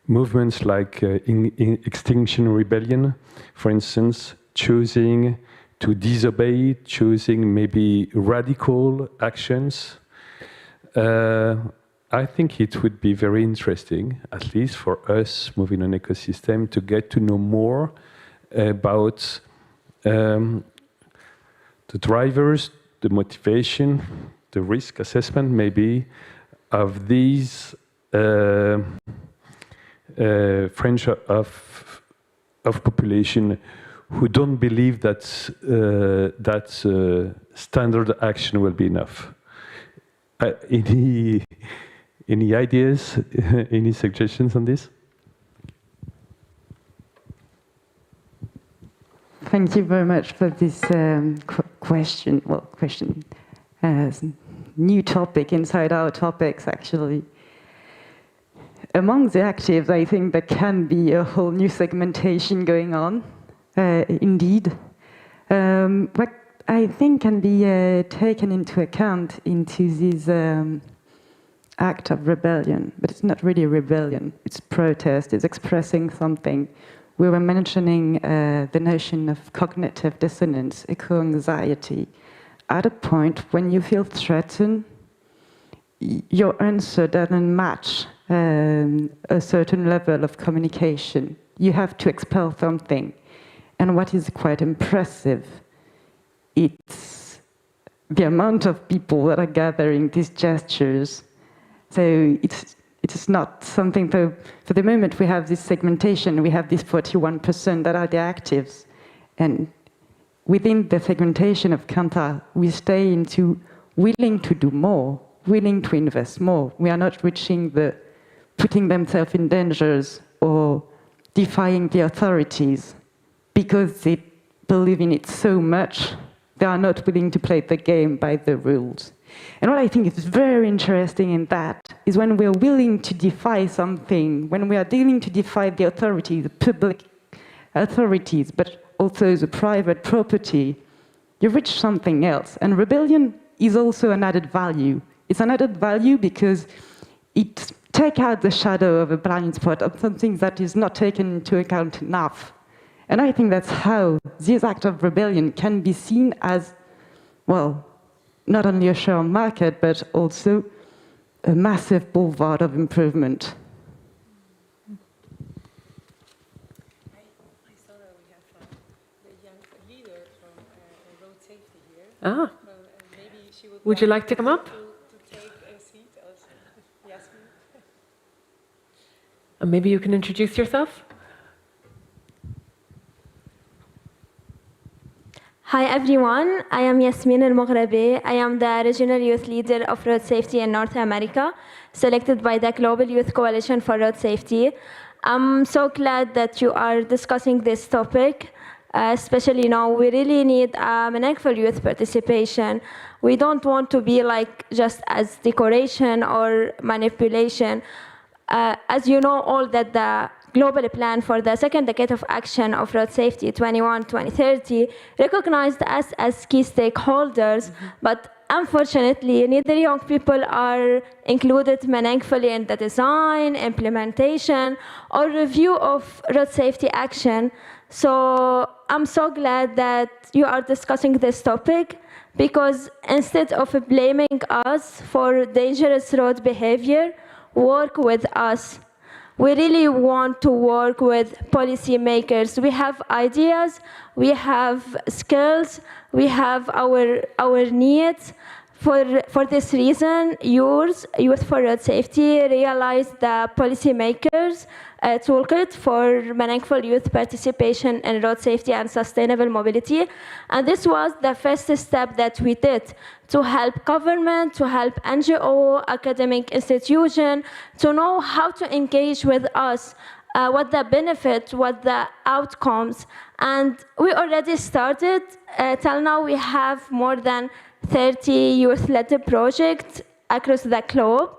movements like in Extinction Rebellion, for instance, choosing to disobey, choosing maybe radical actions. I think it would be very interesting, at least for us moving an ecosystem, to get to know more about the drivers, the motivation, the risk assessment maybe of these fringe of population who don't believe that standard action will be enough. Any ideas, any suggestions on this? Thank you very much for this question. Well, question, new topic inside our topics, actually. Among the actives, I think there can be a whole new segmentation going on, indeed. What I think can be taken into account into this act of rebellion, but it's not really rebellion, it's protest, it's expressing something. We were mentioning the notion of cognitive dissonance, eco-anxiety. At a point when you feel threatened, your answer doesn't match a certain level of communication. You have to expel something. And what is quite impressive, it's the amount of people that are gathering these gestures. So it's not something, for the moment we have this segmentation, we have this 41% that are the actives. And within the segmentation of Kanta, we stay into willing to do more, willing to invest more. We are not reaching the putting themselves in dangers or defying the authorities because they believe in it so much, they are not willing to play the game by the rules. And what I think is very interesting in that is when we're willing to defy something, when we are willing to defy the authority, the public authorities, but also the private property, you reach something else. And rebellion is also an added value. It's an added value because it takes out the shadow of a blind spot of something that is not taken into account enough. And I think that's how this act of rebellion can be seen as, well, not only a share on market, but also a massive boulevard of improvement. I saw that we have the young leader from road safety here. Ah, Maybe she would you like to come up? to take a seat also. Yasmin. And maybe you can introduce yourself? Hi everyone, I am Yasmin Al-Moghrabi. I am the Regional Youth Leader of Road Safety in North America, selected by the Global Youth Coalition for Road Safety. I'm so glad that you are discussing this topic, especially now we really need meaningful youth participation. We don't want to be like just as decoration or manipulation. As you know all that the global plan for the second decade of action of road safety 21-2030 recognized us as key stakeholders, but unfortunately neither young people are included meaningfully in the design, implementation, or review of road safety action. So I'm so glad that you are discussing this topic, because instead of blaming us for dangerous road behavior, work with us. We really want to work with policymakers. We have ideas, we have skills, we have our needs. For this reason, Youth for Road Safety realized the policymakers toolkit for meaningful youth participation in road safety and sustainable mobility. And this was the first step that we did to help government, to help NGO, academic institution, to know how to engage with us, what the benefits, what the outcomes. And we already started. Till now, we have more than 30 youth-led projects across the globe.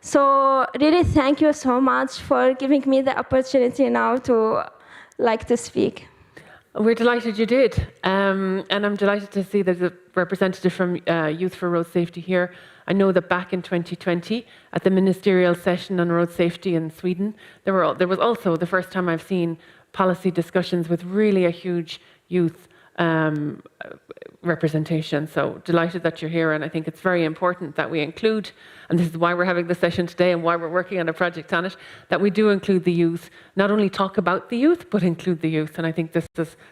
So really thank you so much for giving me the opportunity now to speak. We're delighted you did. And I'm delighted to see there's a representative from Youth for Road Safety here. I know that back in 2020, at the ministerial session on road safety in Sweden, there was also the first time I've seen policy discussions with really a huge youth representation. So delighted that you're here, and I think it's very important that we include, and this is why we're having this session today and why we're working on a project on it, that we do include the youth, not only talk about the youth, but include the youth. And I think this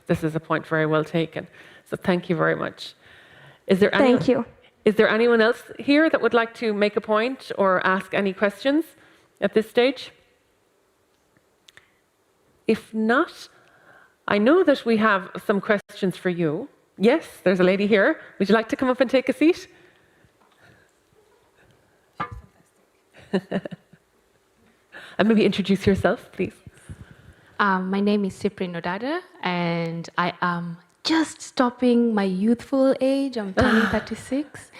is a point very well taken. So thank you very much. Thank you. Is there anyone else here that would like to make a point or ask any questions at this stage? If not, I know that we have some questions for you. Yes, there's a lady here. Would you like to come up and take a seat? And maybe introduce yourself, please. My name is Cyprian Odada, and I am just stopping my youthful age. I'm turning 36.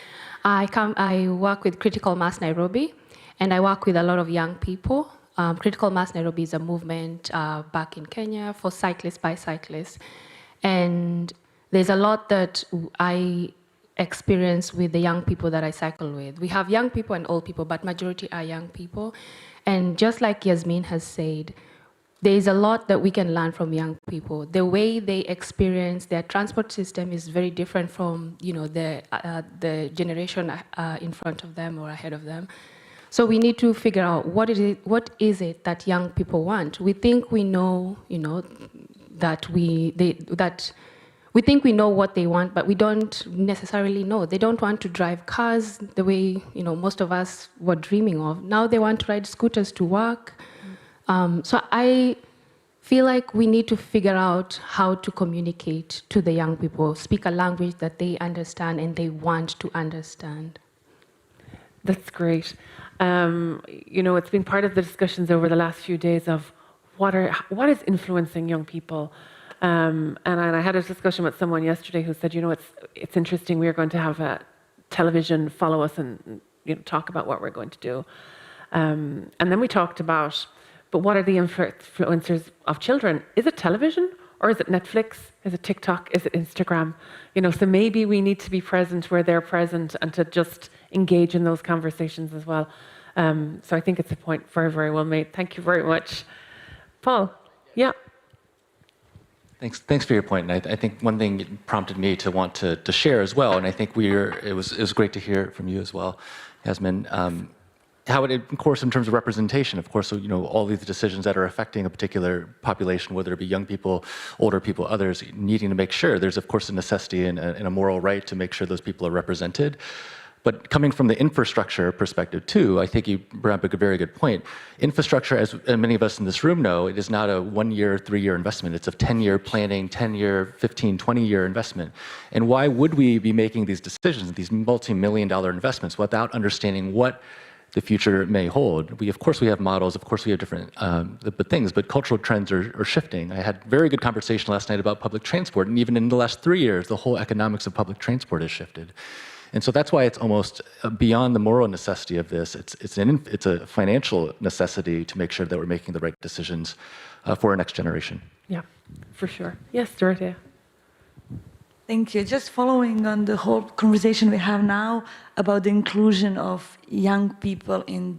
I work with Critical Mass Nairobi, and I work with a lot of young people. Critical Mass Nairobi is a movement back in Kenya for cyclists, bicyclists. And there's a lot that I experience with the young people that I cycle with. We have young people and old people, but majority are young people. And just like Yasmin has said, there is a lot that we can learn from young people. The way they experience their transport system is very different from, the generation in front of them or ahead of them. So we need to figure out what is it that young people want. We think we know, that we think we know what they want, but we don't necessarily know. They don't want to drive cars the way most of us were dreaming of. Now they want to ride scooters to work. So I feel like we need to figure out how to communicate to the young people, speak a language that they understand and they want to understand. That's great. It's been part of the discussions over the last few days of what is influencing young people. And I had a discussion with someone yesterday who said, it's interesting. We are going to have a television follow us and talk about what we're going to do. And then we talked about, but what are the influencers of children? Is it television or is it Netflix? Is it TikTok? Is it Instagram? So maybe we need to be present where they're present and to just engage in those conversations as well. So I think it's a point very, very well made. Thank you very much. Paul, yeah. Thanks for your point. And I think one thing it prompted me to want to share as well, and I think it was great to hear from you as well, Yasmin, how it, of course, in terms of representation, of course, all these decisions that are affecting a particular population, whether it be young people, older people, others, needing to make sure there's, of course, a necessity and a moral right to make sure those people are represented. But coming from the infrastructure perspective too, I think you brought up a very good point. Infrastructure, as many of us in this room know, it is not a 1 year, 3 year investment. It's a 10-year planning, 10-year, 15, 20-year investment. And why would we be making these decisions, these multi-million-dollar investments, without understanding what the future may hold? Of course we have models, of course we have different things, but cultural trends are shifting. I had a very good conversation last night about public transport, and even in the last 3 years, the whole economics of public transport has shifted. And so that's why it's almost beyond the moral necessity of this. It's a financial necessity to make sure that we're making the right decisions for our next generation. Yeah, for sure. Yes, Dorothea. Thank you. Just following on the whole conversation we have now about the inclusion of young people in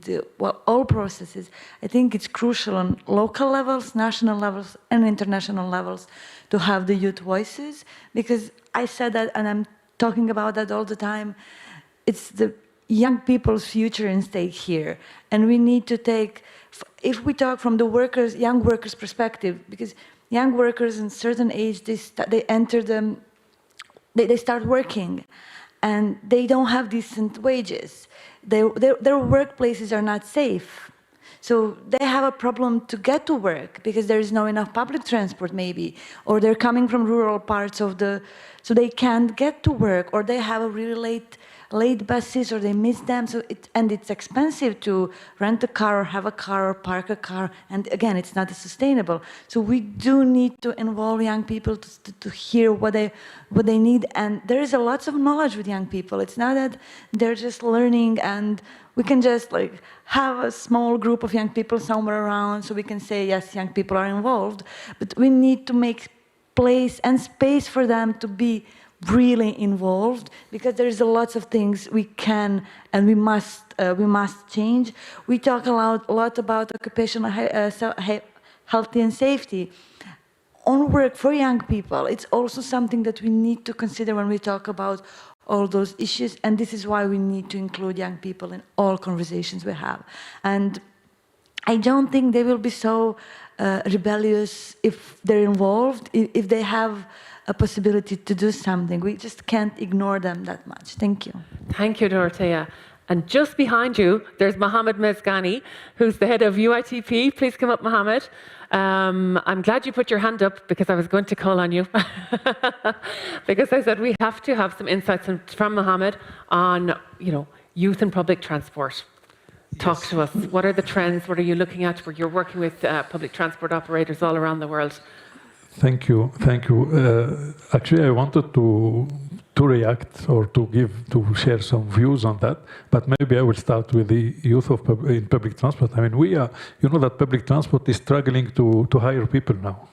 all processes, I think it's crucial on local levels, national levels, and international levels to have the youth voices, because I said that, and I'm talking about that all the time. It's the young people's future in stake here. And we need to take, if we talk from the young workers' perspective, because young workers in certain age, they start working and they don't have decent wages. Their workplaces are not safe. So they have a problem to get to work because there is not enough public transport maybe, or they're coming from rural parts so they can't get to work, or they have a really late buses, or they miss them. And it's expensive to rent a car or have a car or park a car. And again, it's not sustainable. So we do need to involve young people to hear what they need. And there is a lot of knowledge with young people. It's not that they're just learning and we can just have a small group of young people somewhere around so we can say, yes, young people are involved. But we need to make place and space for them to be really involved, because there's a lots of things we can and we must change. We talk a lot about occupational health and safety. On work for young people, it's also something that we need to consider when we talk about all those issues, and this is why we need to include young people in all conversations we have. And I don't think they will be so rebellious if they're involved, if they have a possibility to do something. We just can't ignore them that much. Thank you. Thank you, Dorothea. And just behind you, there's Mohammed Mezgani, who's the head of UITP. Please come up, Mohammed. I'm glad you put your hand up because I was going to call on you. Because I said we have to have some insights from Mohammed on, youth and public transport. Talk to us. What are the trends? What are you looking at where you're working with public transport operators all around the world? Thank you. Actually, I wanted to react or to share some views on that, but maybe I will start with the youth in public transport. I mean, you know that public transport is struggling to hire people now.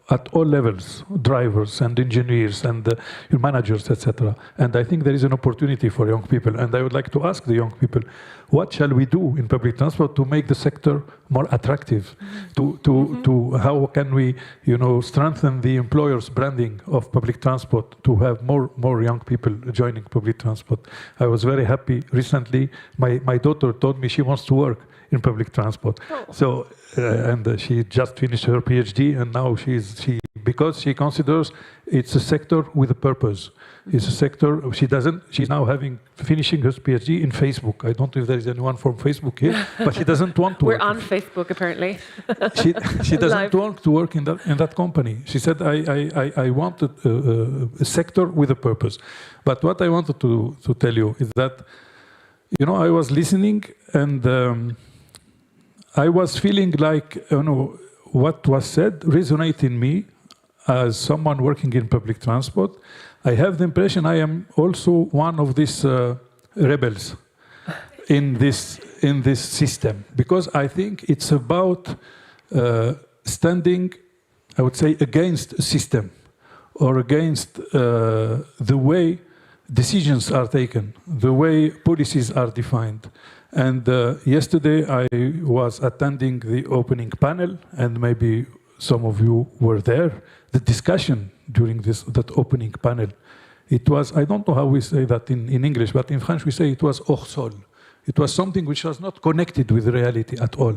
At all levels, drivers and engineers and managers, etc. And I think there is an opportunity for young people. And I would like to ask the young people, what shall we do in public transport to make the sector more attractive? How can we, strengthen the employer's branding of public transport to have more young people joining public transport? I was very happy recently. My daughter told me she wants to work in public transport. So, and she just finished her PhD, and now because she considers it's a sector with a purpose. It's a sector, she's now finishing her PhD in Facebook. I don't know if there is anyone from Facebook here, but she doesn't want to We're work. on Facebook, apparently. She doesn't want to work in that company. She said, I wanted a sector with a purpose. But what I wanted to tell you is that, I was listening and I was feeling like, what was said resonated in me as someone working in public transport. I have the impression I am also one of these rebels in this system, because I think it's about standing, I would say, against a system or against the way decisions are taken, the way policies are defined. And yesterday I was attending the opening panel, and maybe some of you were there. The discussion during that opening panel, it was, I don't know how we say that in English, but in French we say it was hors sol. It was something which was not connected with reality at all.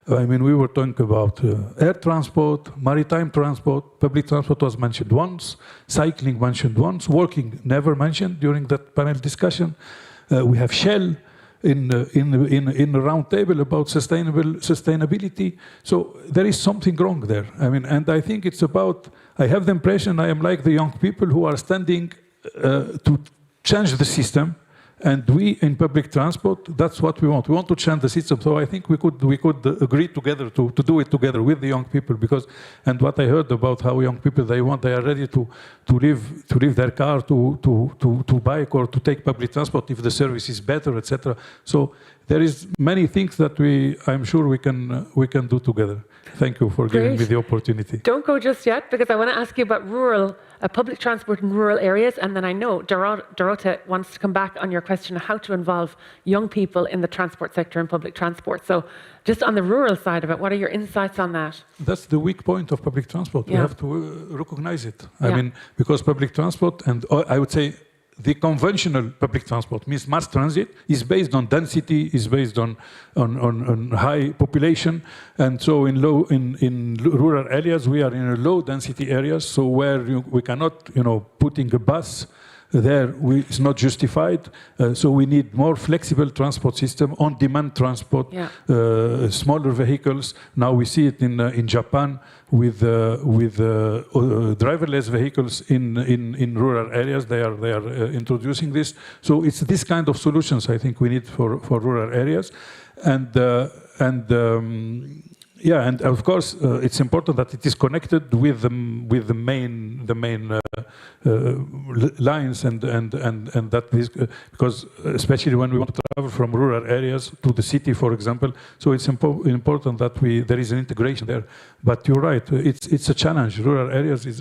I mean, we were talking about air transport, maritime transport, public transport was mentioned once, cycling mentioned once, walking never mentioned during that panel discussion. We have Shell in the round table about sustainability. So there is something wrong there. I mean, and I think it's about, I have the impression I am like the young people who are standing to change the system. And we in public transport, that's what we want. We want to change the system. So I think we could agree together to do it together with the young people, because, and what I heard about how young people they are ready to leave their car to bike or to take public transport if the service is better, etc. So there is many things that I'm sure we can do together. Thank you for giving me the opportunity. Don't go just yet, because I want to ask you about rural public transport in rural areas, and then I know Dorota wants to come back on your question of how to involve young people in the transport sector and public transport. So just on the rural side of it, what are your insights on that? That's the weak point of public transport. We have to recognize it. I mean, because public transport, and I would say the conventional public transport, means mass transit, is based on density, is based on high population, and so in rural areas we are in a low density areas, so where we cannot, putting a bus there is not justified. So we need more flexible transport system, on-demand transport, smaller vehicles. Now we see it in Japan with driverless vehicles in rural areas. They are introducing this. So it's this kind of solutions I think we need for rural areas, and of course it's important that it is connected with the main lines and that this, because especially when we want to travel from rural areas to the city, for example, so it's important that there is an integration there. But you're right, it's a challenge. Rural areas is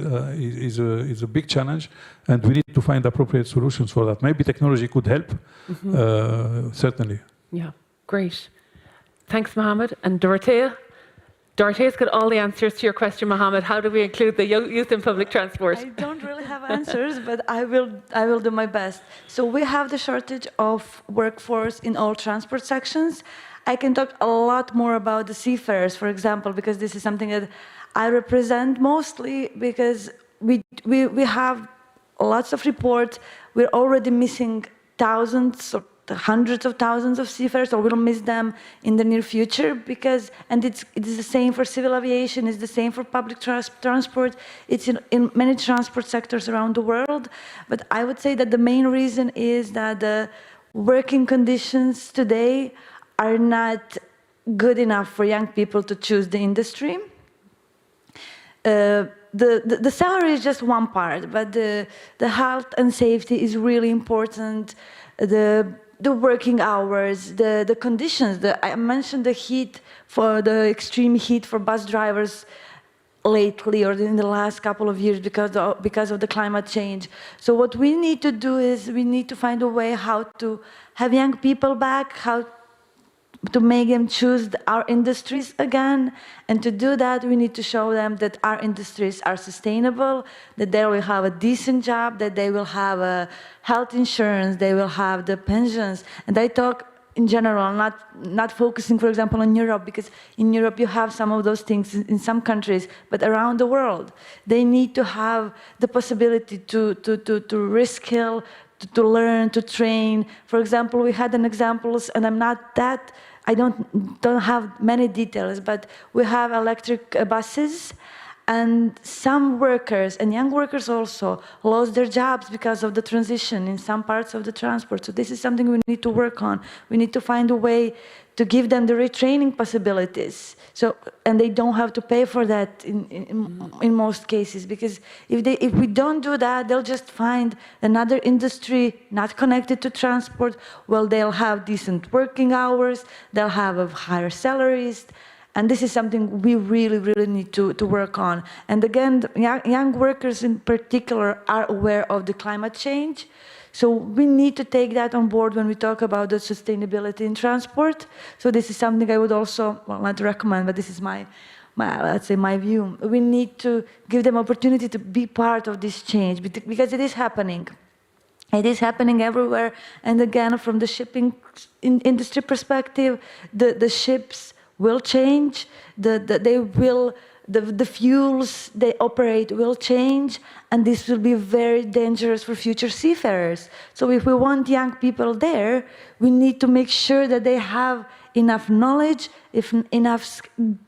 a big challenge, and we need to find appropriate solutions for that. Maybe technology could help, certainly. Yeah, great. Thanks, Mohammed. And Dorothea? Dorothea's got all the answers to your question, Mohammed. How do we include the youth in public transport? I don't really have answers, but I will do my best. So we have the shortage of workforce in all transport sections. I can talk a lot more about the seafarers, for example, because this is something that I represent mostly, because we have lots of reports. We're already missing thousands or hundreds of thousands of seafarers, or we'll miss them in the near future, and it is the same for civil aviation, it's the same for public transport, it's in many transport sectors around the world. But I would say that the main reason is that the working conditions today are not good enough for young people to choose the industry. The salary is just one part, but the health and safety is really important. The working hours, the conditions. I mentioned the heat, for the extreme heat for bus drivers lately or in the last couple of years because of the climate change. So what we need to do is we need to find a way how to have young people back, how to make them choose our industries again. And to do that, we need to show them that our industries are sustainable, that they will have a decent job, that they will have a health insurance, they will have the pensions. And I talk in general, not focusing, for example, on Europe, because in Europe you have some of those things in some countries, but around the world, they need to have the possibility to reskill, to learn, to train. For example, we had an examples, and I don't have many details, but we have electric buses, and some workers, and young workers also, lost their jobs because of the transition in some parts of the transport. So this is something we need to work on. We need to find a way to give them the retraining possibilities. So, and they don't have to pay for that in most cases, because if we don't do that, they'll just find another industry not connected to transport. Well, they'll have decent working hours, they'll have higher salaries, and this is something we really, really need to work on. And again, young workers in particular are aware of the climate change. So we need to take that on board when we talk about the sustainability in transport. So this is something I would also, well, not recommend, but this is my let's say, my view. We need to give them opportunity to be part of this change, because it is happening. It is happening everywhere. And again, from the shipping industry perspective, the ships will change. The fuels they operate will change, and this will be very dangerous for future seafarers. So if we want young people there, we need to make sure that they have enough knowledge, enough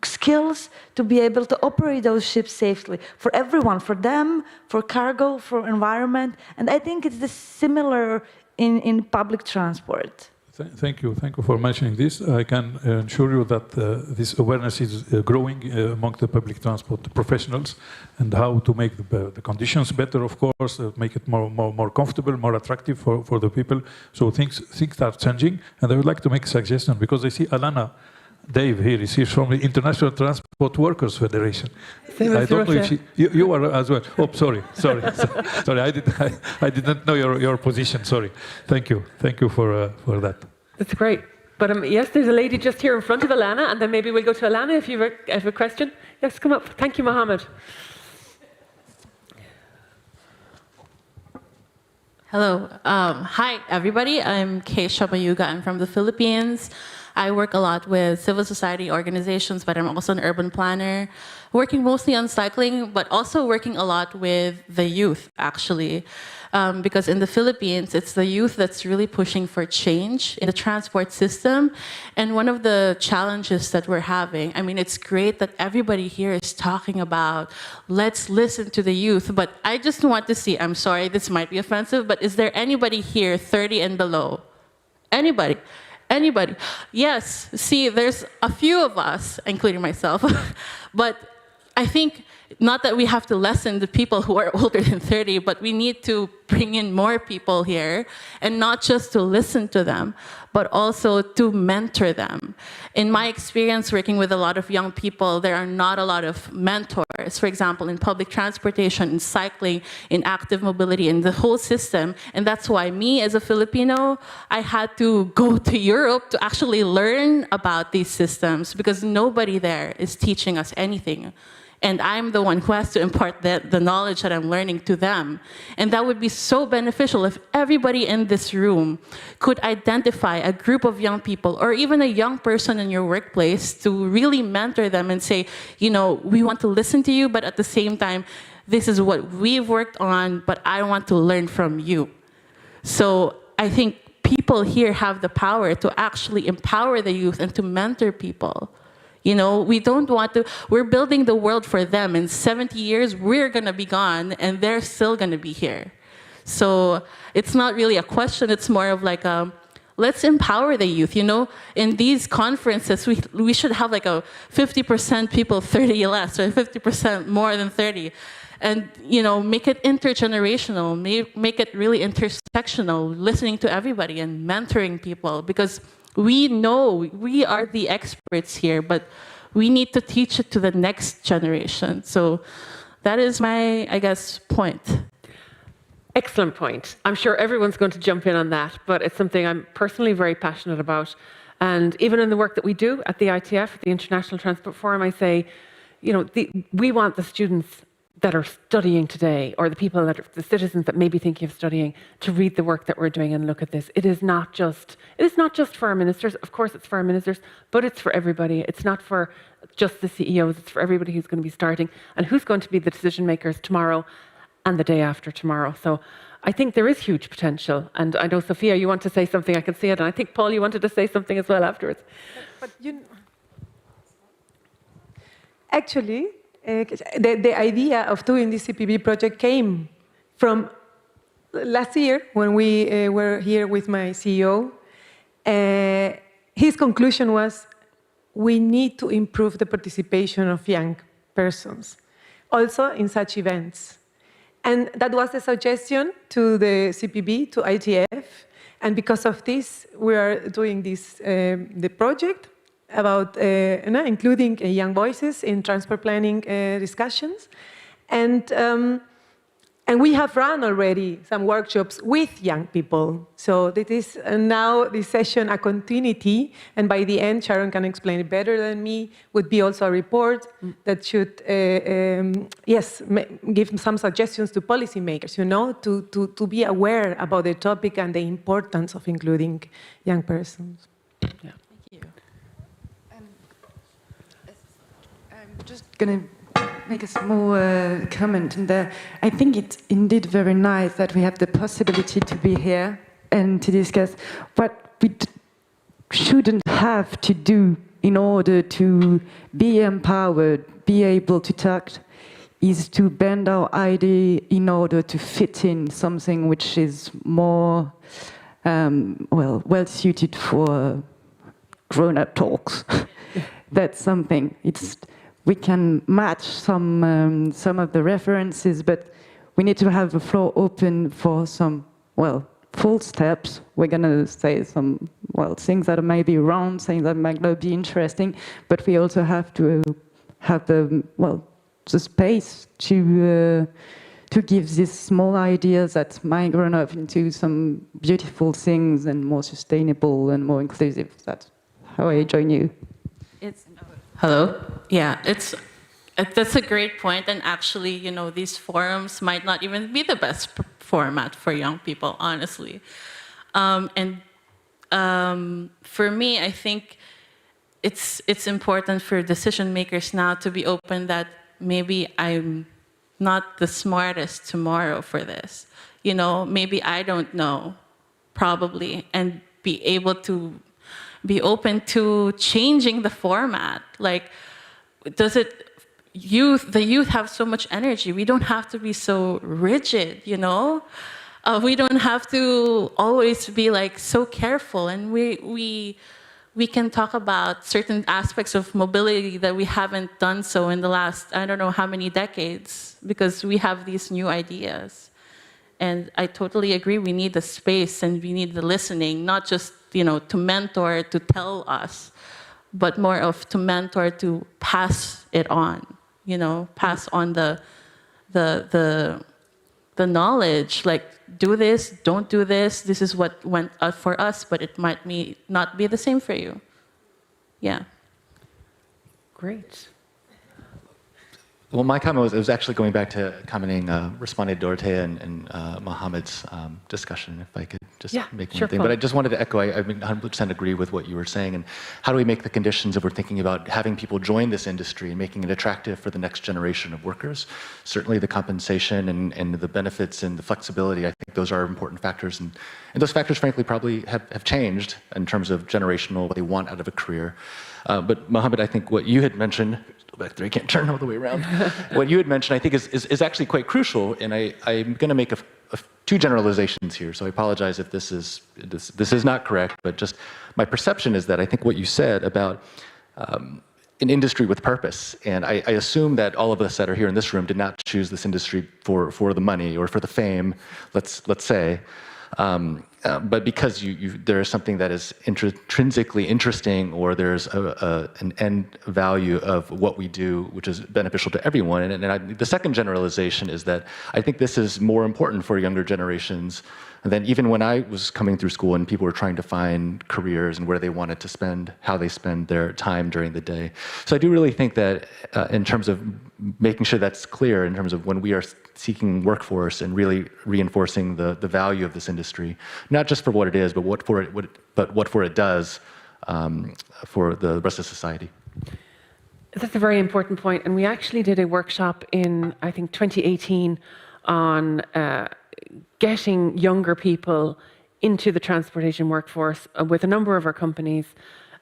skills to be able to operate those ships safely for everyone, for them, for cargo, for environment. And I think it's similar in public transport. Thank you for mentioning this. I can assure you that this awareness is growing among the public transport professionals, and how to make the conditions better, of course, make it more comfortable, more attractive for the people. So things are changing, and I would like to make a suggestion, because I see Alana Dave here is here from the International Transport Workers Federation. I don't know if you are as well. Oh, sorry. I didn't know your position. Sorry. Thank you for that. That's great. But yes, there's a lady just here in front of Alana, and then maybe we'll go to Alana if you have a question. Yes, come up. Thank you, Mohammed. Hello. Hi, everybody. I'm Keisha Mayuga. I'm from the Philippines. I work a lot with civil society organizations, but I'm also an urban planner, working mostly on cycling, but also working a lot with the youth, actually. Because in the Philippines, it's the youth that's really pushing for change in the transport system. And one of the challenges that we're having, I mean, it's great that everybody here is talking about, let's listen to the youth, but I just want to see, I'm sorry, this might be offensive, but is there anybody here 30 and below? Anybody? Anybody? Yes, see, there's a few of us, including myself, but I think not that we have to lessen the people who are older than 30, but we need to bring in more people here, and not just to listen to them, but also to mentor them. In my experience working with a lot of young people, there are not a lot of mentors, for example, in public transportation, in cycling, in active mobility, in the whole system. And that's why me, as a Filipino, I had to go to Europe to actually learn about these systems, because nobody there is teaching us anything. And I'm the one who has to impart the knowledge that I'm learning to them. And that would be so beneficial if everybody in this room could identify a group of young people, or even a young person in your workplace, to really mentor them and say, you know, we want to listen to you, but at the same time, this is what we've worked on, but I want to learn from you. So I think people here have the power to actually empower the youth and to mentor people. You know, we don't want to, we're building the world for them. In 70 years, we're going to be gone, and they're still going to be here. So it's not really a question, it's more of like let's empower the youth. You know, in these conferences, we should have like a 50% people 30 less, or 50% more than 30. And, you know, make it intergenerational, make it really intersectional, listening to everybody and mentoring people, because we know we are the experts here, but we need to teach it to the next generation. So that is my, I guess, point. Excellent point. I'm sure everyone's going to jump in on that, but it's something I'm personally very passionate about. And even in the work that we do at the ITF, the International Transport Forum, I say, you know, we want the students that are studying today, or the people that are, the citizens that may be thinking of studying, to read the work that we're doing and look at this. It is not just for our ministers. Of course, it's for our ministers, but it's for everybody. It's not for just the CEOs. It's for everybody who's going to be starting and who's going to be the decision makers tomorrow and the day after tomorrow. So I think there is huge potential. And I know, Sophia, you want to say something. I can see it. And I think, Paul, you wanted to say something as well afterwards. But you know, actually, the idea of doing this CPB project came from last year when we were here with my CEO. His conclusion was, we need to improve the participation of young persons, also in such events. And that was the suggestion to the CPB, to ITF. And because of this, we are doing this, the project about including young voices in transport planning discussions. And we have run already some workshops with young people. So this is now this session a continuity, and by the end, Sharon can explain it better than me, would be also a report that should, give some suggestions to policymakers, you know, to be aware about the topic and the importance of including young persons. Yeah. Thank you. I'm just going to make a small comment. And I think it's indeed very nice that we have the possibility to be here and to discuss what we shouldn't have to do in order to be empowered, be able to talk, is to bend our idea in order to fit in something which is more well suited for grown-up talks. That's something. We can match some of the references, but we need to have the floor open for some, full steps. We're going to say some, things that may be wrong, things that might not be interesting, but we also have to have the space to give these small ideas that might grow up into some beautiful things and more sustainable and more inclusive. That's how I join you. Hello? Yeah, that's a great point. And actually, you know, these forums might not even be the best format for young people, honestly. For me, I think it's important for decision makers now to be open that maybe I'm not the smartest tomorrow for this. You know, maybe I don't know, probably, and be able to be open to changing the format. Like, the youth have so much energy. We don't have to be so rigid, you know? We don't have to always be like so careful. And we can talk about certain aspects of mobility that we haven't done so in the last, I don't know how many decades, because we have these new ideas. And I totally agree, we need the space and we need the listening, not just, you know, to mentor, to tell us, but more of to mentor, to pass it on, you know, pass on the knowledge, like, do this, don't do this, this is what went out for us, but it might not be the same for you. Yeah. Great. Well, my comment was, it was actually going back to commenting, responding to Dorothea and Mohammed's discussion, if I could just make one thing. Paul. But I just wanted to echo, I 100% agree with what you were saying. And how do we make the conditions, if we're thinking about having people join this industry and making it attractive for the next generation of workers? Certainly the compensation and the benefits and the flexibility, I think those are important factors. And those factors, frankly, probably have changed in terms of generational, what they want out of a career. But Mohammed, I think what you had mentioned, back there, I can't turn all the way around. What you had mentioned, I think, is actually quite crucial, and I'm going to make two generalizations here. So I apologize if this is not correct, but just my perception is that I think what you said about an industry with purpose, and I assume that all of us that are here in this room did not choose this industry for the money or for the fame, let's say. But because there is something that is intrinsically interesting, or there's an end value of what we do, which is beneficial to everyone. And the second generalization is that I think this is more important for younger generations than even when I was coming through school and people were trying to find careers and where they wanted to spend, how they spend their time during the day. So I do really think that in terms of making sure that's clear, in terms of when we are seeking workforce and really reinforcing the value of this industry, not just for what it is, but what for it does for the rest of society. That's a very important point. And we actually did a workshop in, I think, 2018 on getting younger people into the transportation workforce with a number of our companies.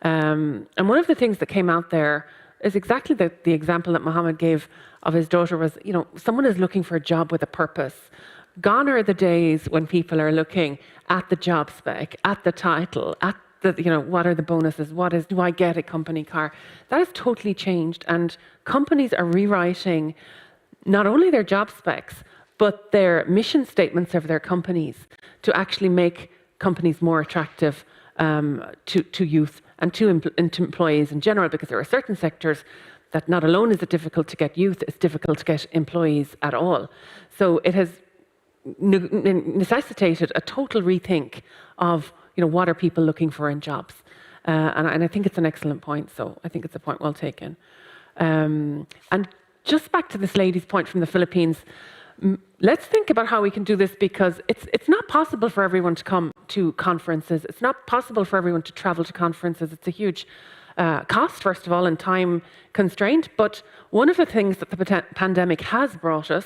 And one of the things that came out there is exactly the example that Mohammed gave of his daughter was, someone is looking for a job with a purpose. Gone are the days when people are looking at the job spec, at the title, at the, what are the bonuses, do I get a company car? That has totally changed, and companies are rewriting not only their job specs, but their mission statements of their companies to actually make companies more attractive to youth and to employees in general, because there are certain sectors that not alone is it difficult to get youth, it's difficult to get employees at all. So it has necessitated a total rethink of what are people looking for in jobs. And I think it's an excellent point, so I think it's a point well taken. And just back to this lady's point from the Philippines, let's think about how we can do this, because it's not possible for everyone to come to conferences. It's not possible for everyone to travel to conferences. It's a huge cost, first of all, and time constraint. But one of the things that the pandemic has brought us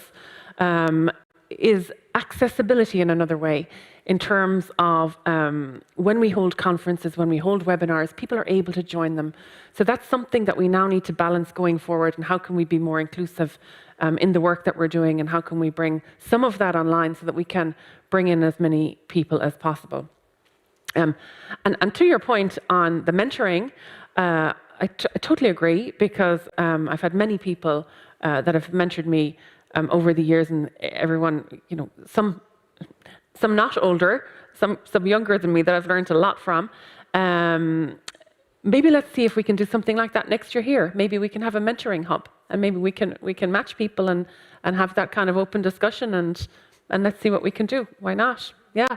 is accessibility in another way, in terms of when we hold conferences, when we hold webinars, people are able to join them. So that's something that we now need to balance going forward, and how can we be more inclusive in the work that we're doing, and how can we bring some of that online so that we can bring in as many people as possible. And to your point on the mentoring, I totally agree, because I've had many people that have mentored me over the years, and everyone, some not older, some younger than me that I've learned a lot from. Maybe let's see if we can do something like that next year here. Maybe we can have a mentoring hub, and maybe we can match people and have that kind of open discussion, and let's see what we can do. Why not? Yeah.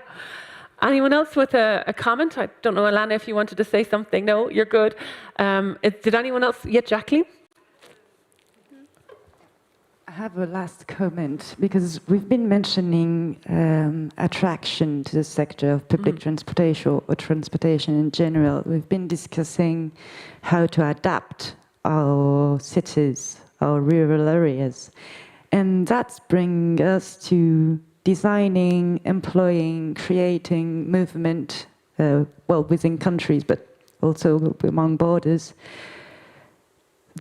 Anyone else with a comment? I don't know, Alana, if you wanted to say something. No, you're good. Did anyone else? Yeah, Jacqueline? I have a last comment, because we've been mentioning attraction to the sector of public transportation or transportation in general. We've been discussing how to adapt our cities, our rural areas. And that's bringing us to designing, employing, creating movement, within countries, but also among borders.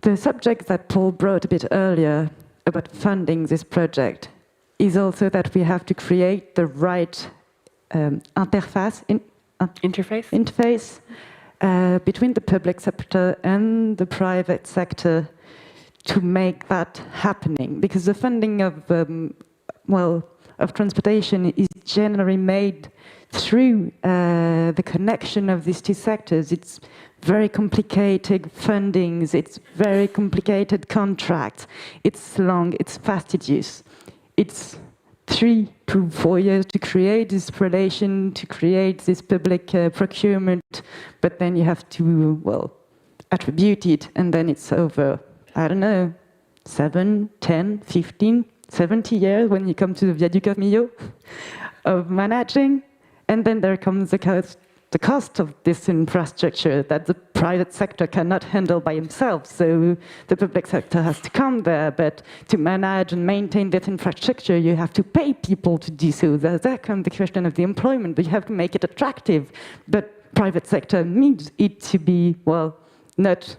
The subject that Paul brought a bit earlier about funding this project is also that we have to create the right interface between the public sector and the private sector to make that happening. Because the funding of transportation is generally made through the connection of these two sectors. It's very complicated fundings, it's very complicated contracts, it's long, it's fastidious. It's 3 to 4 years to create this relation, to create this public procurement, but then you have to, attribute it, and then it's over, I don't know, 7, 10, 15, 70 years when you come to the Viaduc of Millau of managing. And then there comes the cost of this infrastructure that the private sector cannot handle by himself. So the public sector has to come there, but to manage and maintain that infrastructure, you have to pay people to do so. There comes the question of the employment, but you have to make it attractive. But private sector needs it to be, well, not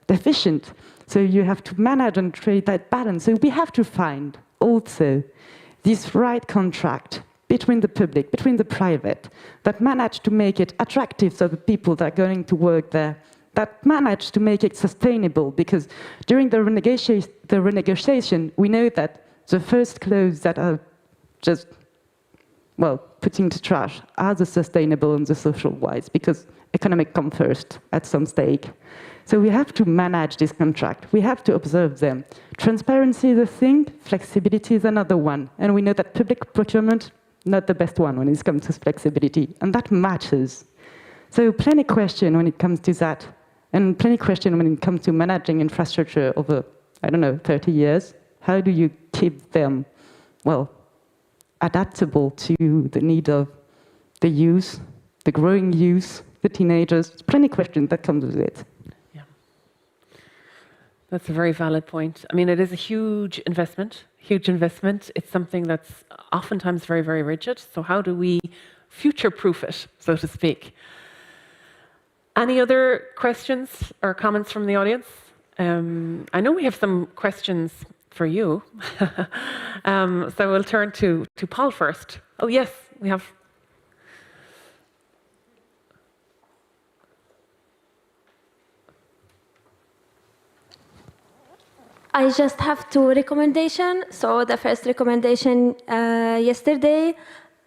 efficient. So you have to manage and create that balance. So we have to find also this right contract between the public, between the private, that manage to make it attractive so the people that are going to work there, that manage to make it sustainable, because during the renegotiation, we know that the first clause that are just, well, putting to trash are the sustainable and the social wise, because economic come first at some stake. So we have to manage this contract. We have to observe them. Transparency is a thing, flexibility is another one. And we know that public procurement, not the best one when it comes to flexibility. And that matters. So plenty question when it comes to that. And plenty question when it comes to managing infrastructure over, I don't know, 30 years. How do you keep them, well, adaptable to the need of the youth, the growing youth, the teenagers? Plenty questions that comes with it. That's a very valid point. I mean, it is a huge investment, huge investment. It's something that's oftentimes very, very rigid. So how do we future-proof it, so to speak? Any other questions or comments from the audience? I know we have some questions for you. So we'll turn to Paul first. Oh, yes, we have. I just have 2 recommendations. So the first recommendation, yesterday,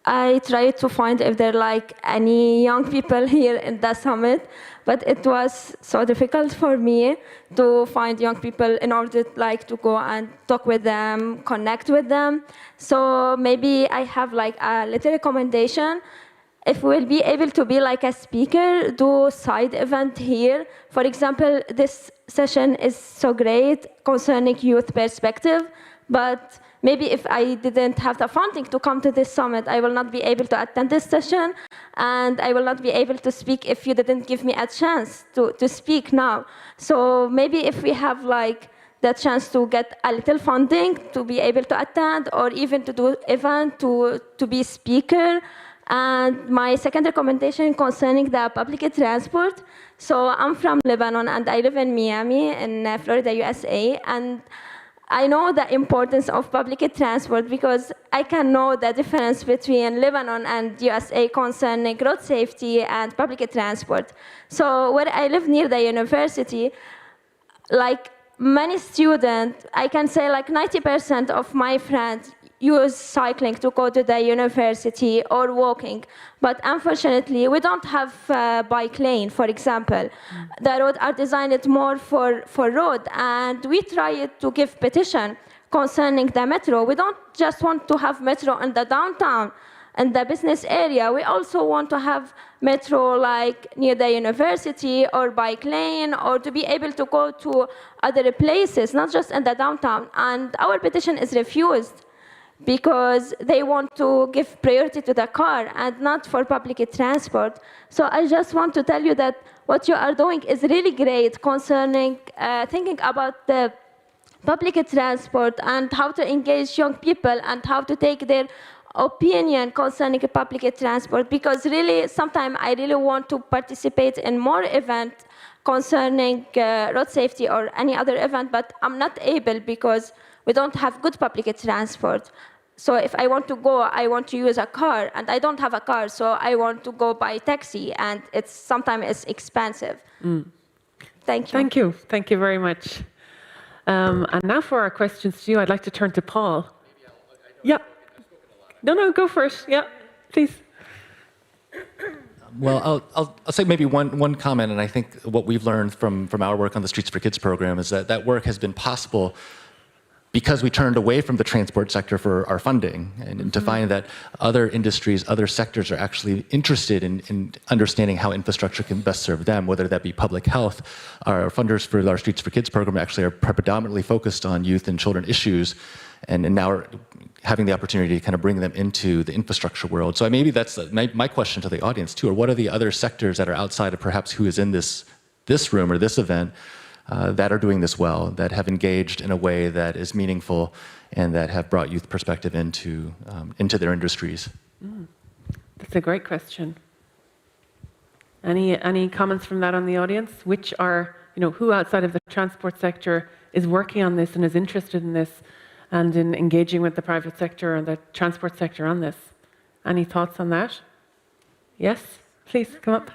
I tried to find if there are like any young people here in the summit, but it was so difficult for me to find young people in order like to go and talk with them, connect with them. So maybe I have like a little recommendation. If we'll be able to be like a speaker, do side event here. For example, this session is so great concerning youth perspective, but maybe if I didn't have the funding to come to this summit, I will not be able to attend this session, and I will not be able to speak if you didn't give me a chance to speak now. So maybe if we have like the chance to get a little funding to be able to attend, or even to do event to be speaker. And my second recommendation concerning the public transport. So I'm from Lebanon and I live in Miami in Florida, USA. And I know the importance of public transport because I can know the difference between Lebanon and USA concerning road safety and public transport. So where I live near the university, like many students, I can say like 90% of my friends use cycling to go to the university or walking. But unfortunately, we don't have a bike lane, for example. The roads are designed more for road, and we try to give petition concerning the metro. We don't just want to have metro in the downtown, in the business area. We also want to have metro like near the university or bike lane, or to be able to go to other places, not just in the downtown. And our petition is refused, because they want to give priority to the car and not for public transport. So I just want to tell you that what you are doing is really great concerning thinking about the public transport and how to engage young people and how to take their opinion concerning public transport, because really sometimes I really want to participate in more events concerning road safety or any other event, but I'm not able because we don't have good public transport. So if I want to go, I want to use a car, and I don't have a car, so I want to go by taxi, and sometimes it's expensive. Thank you. Thank you. Thank you very much. And now for our questions to you, I'd like to turn to Paul. Yeah. No, go first. Yeah, please. Well, I'll say maybe one comment, and I think what we've learned from our work on the Streets for Kids program is that work has been possible because we turned away from the transport sector for our funding, and to find that other industries, other sectors are actually interested in understanding how infrastructure can best serve them, whether that be public health. Our funders for our Streets for Kids program actually are predominantly focused on youth and children issues, and now are having the opportunity to kind of bring them into the infrastructure world. So maybe that's my question to the audience too, or what are the other sectors that are outside of perhaps who is in this room or this event that are doing this well, that have engaged in a way that is meaningful and that have brought youth perspective into their industries? That's a great question. Any comments from that on the audience? Which are, who outside of the transport sector is working on this and is interested in this and in engaging with the private sector and the transport sector on this? Any thoughts on that? Yes, please come up.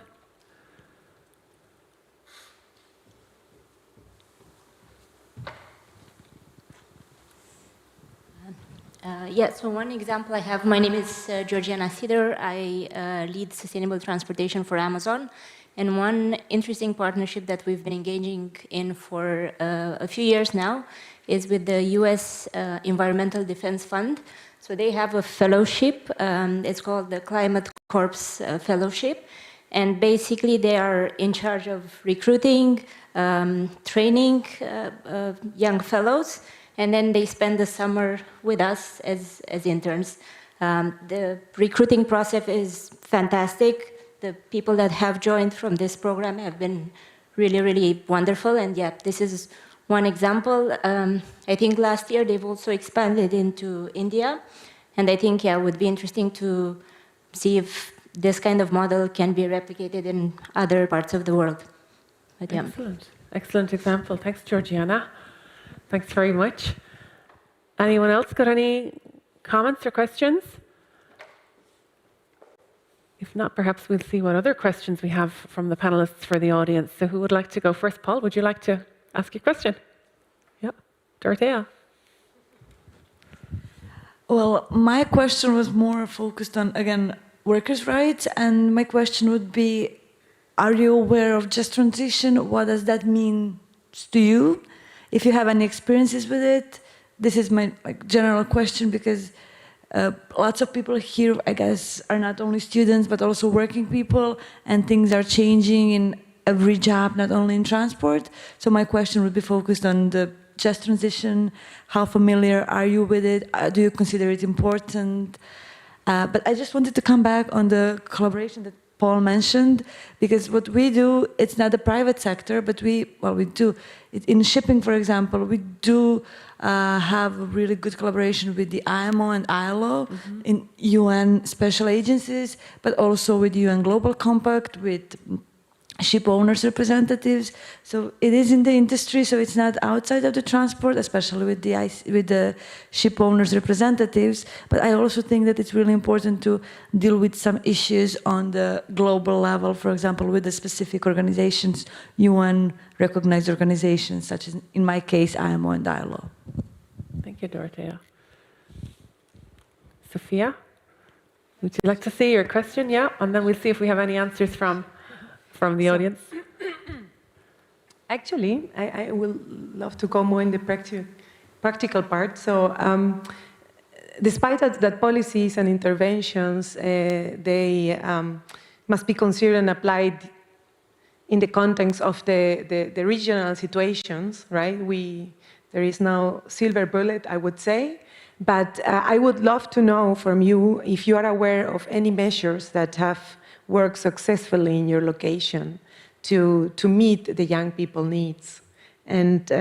So one example I have, my name is Georgiana Sider. I lead sustainable transportation for Amazon. And one interesting partnership that we've been engaging in for a few years now is with the US Environmental Defense Fund. So they have a fellowship, it's called the Climate Corps Fellowship. And basically they are in charge of recruiting, training young fellows, and then they spend the summer with us as interns. The recruiting process is fantastic. The people that have joined from this program have been really, really wonderful. And yeah, this is one example. I think last year they've also expanded into India. And I think, it would be interesting to see if this kind of model can be replicated in other parts of the world. But, yeah. Excellent. Excellent example. Thanks, Georgiana. Thanks very much. Anyone else got any comments or questions? If not, perhaps we'll see what other questions we have from the panelists for the audience. So who would like to go first? Paul, would you like to ask a question? Yeah, Dorothea. Well, my question was more focused on, again, workers' rights. And my question would be, are you aware of just transition? What does that mean to you? If you have any experiences with it, this is my general question, because lots of people here, I guess, are not only students, but also working people, and things are changing in every job, not only in transport. So my question would be focused on the just transition. How familiar are you with it? Do you consider it important? But I just wanted to come back on the collaboration that Paul mentioned, because what we do, it's not the private sector, but we do. In shipping, for example, we do have a really good collaboration with the IMO and ILO in UN special agencies, but also with UN Global Compact, with ship owners' representatives. So it is in the industry, so it's not outside of the transport, especially with the ship owners' representatives. But I also think that it's really important to deal with some issues on the global level, for example, with the specific organizations, UN-recognized organizations, such as, in my case, IMO and ILO. Thank you, Dorothea. Sophia, would you like to say your question? Yeah, and then we'll see if we have any answers from the audience. Actually, I would love to go more in the practical part. So despite that policies and interventions, they must be considered and applied in the context of the regional situations, right? There is no silver bullet, I would say. But I would love to know from you if you are aware of any measures that have work successfully in your location to meet the young people needs, and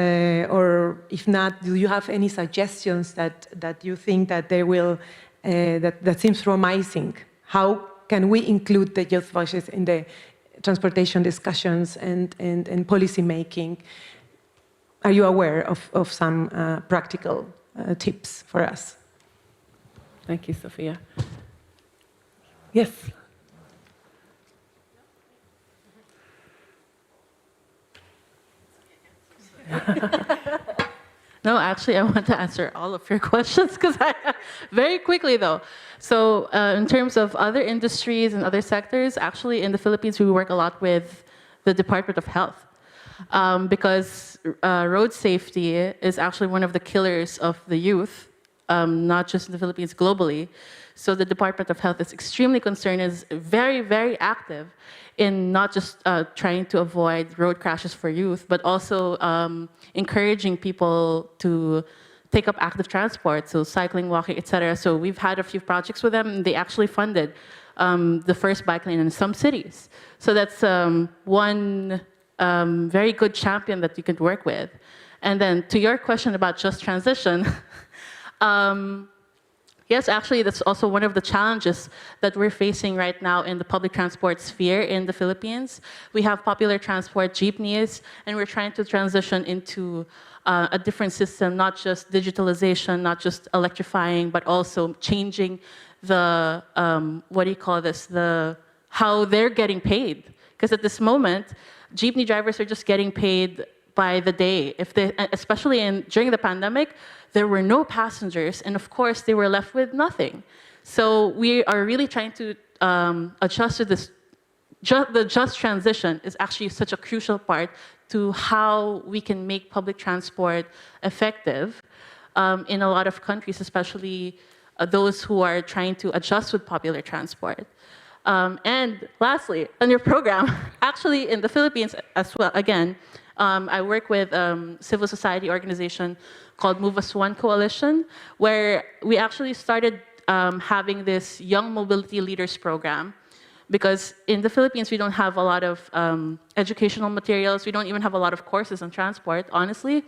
or if not, do you have any suggestions that you think that they will that seems promising? How can we include the youth voices in the transportation discussions and policy making? Are you aware of some practical tips for us? Thank you, Sophia. Yes. No, actually, I want to answer all of your questions because very quickly though. So in terms of other industries and other sectors, actually in the Philippines, we work a lot with the Department of Health. because road safety is actually one of the killers of the youth, not just in the Philippines, globally. So the Department of Health is extremely concerned, is very, very active in not just trying to avoid road crashes for youth, but also encouraging people to take up active transport, so cycling, walking, etc. So we've had a few projects with them, and they actually funded the first bike lane in some cities. So that's one very good champion that you could work with. And then to your question about just transition, yes, actually, that's also one of the challenges that we're facing right now in the public transport sphere in the Philippines. We have popular transport, jeepneys, and we're trying to transition into a different system, not just digitalization, not just electrifying, but also changing the, what do you call this, how they're getting paid. Because at this moment, jeepney drivers are just getting paid by the day. Especially during the pandemic, there were no passengers, and of course, they were left with nothing. So we are really trying to adjust to this. The just transition is actually such a crucial part to how we can make public transport effective in a lot of countries, especially those who are trying to adjust with popular transport. And lastly, on your program, actually in the Philippines as well, again, I work with a civil society organization called Move Us One Coalition, where we actually started having this Young Mobility Leaders program. Because in the Philippines, we don't have a lot of educational materials. We don't even have a lot of courses on transport, honestly.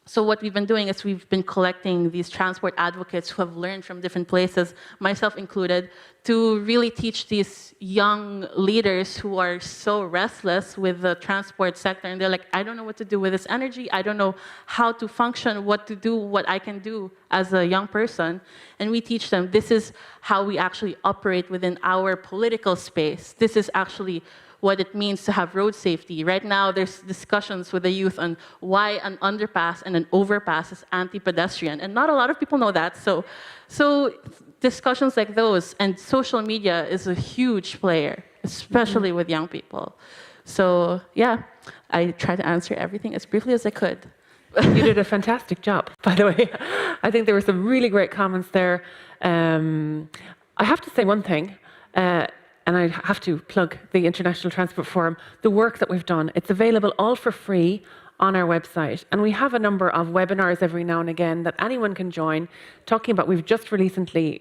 So what we've been doing is we've been collecting these transport advocates who have learned from different places, myself included, to really teach these young leaders who are so restless with the transport sector. And they're like, I don't know what to do with this energy. I don't know how to function, what to do, what I can do as a young person. And we teach them, this is how we actually operate within our political space. This is actually what it means to have road safety. Right now, there's discussions with the youth on why an underpass and an overpass is anti-pedestrian, and not a lot of people know that. So discussions like those, and social media is a huge player, especially with young people. So yeah, I tried to answer everything as briefly as I could. You did a fantastic job, by the way. I think there were some really great comments there. I have to say one thing. And I have to plug the International Transport Forum, the work that we've done. It's available all for free on our website. And we have a number of webinars every now and again that anyone can join, talking about, we've just yesterday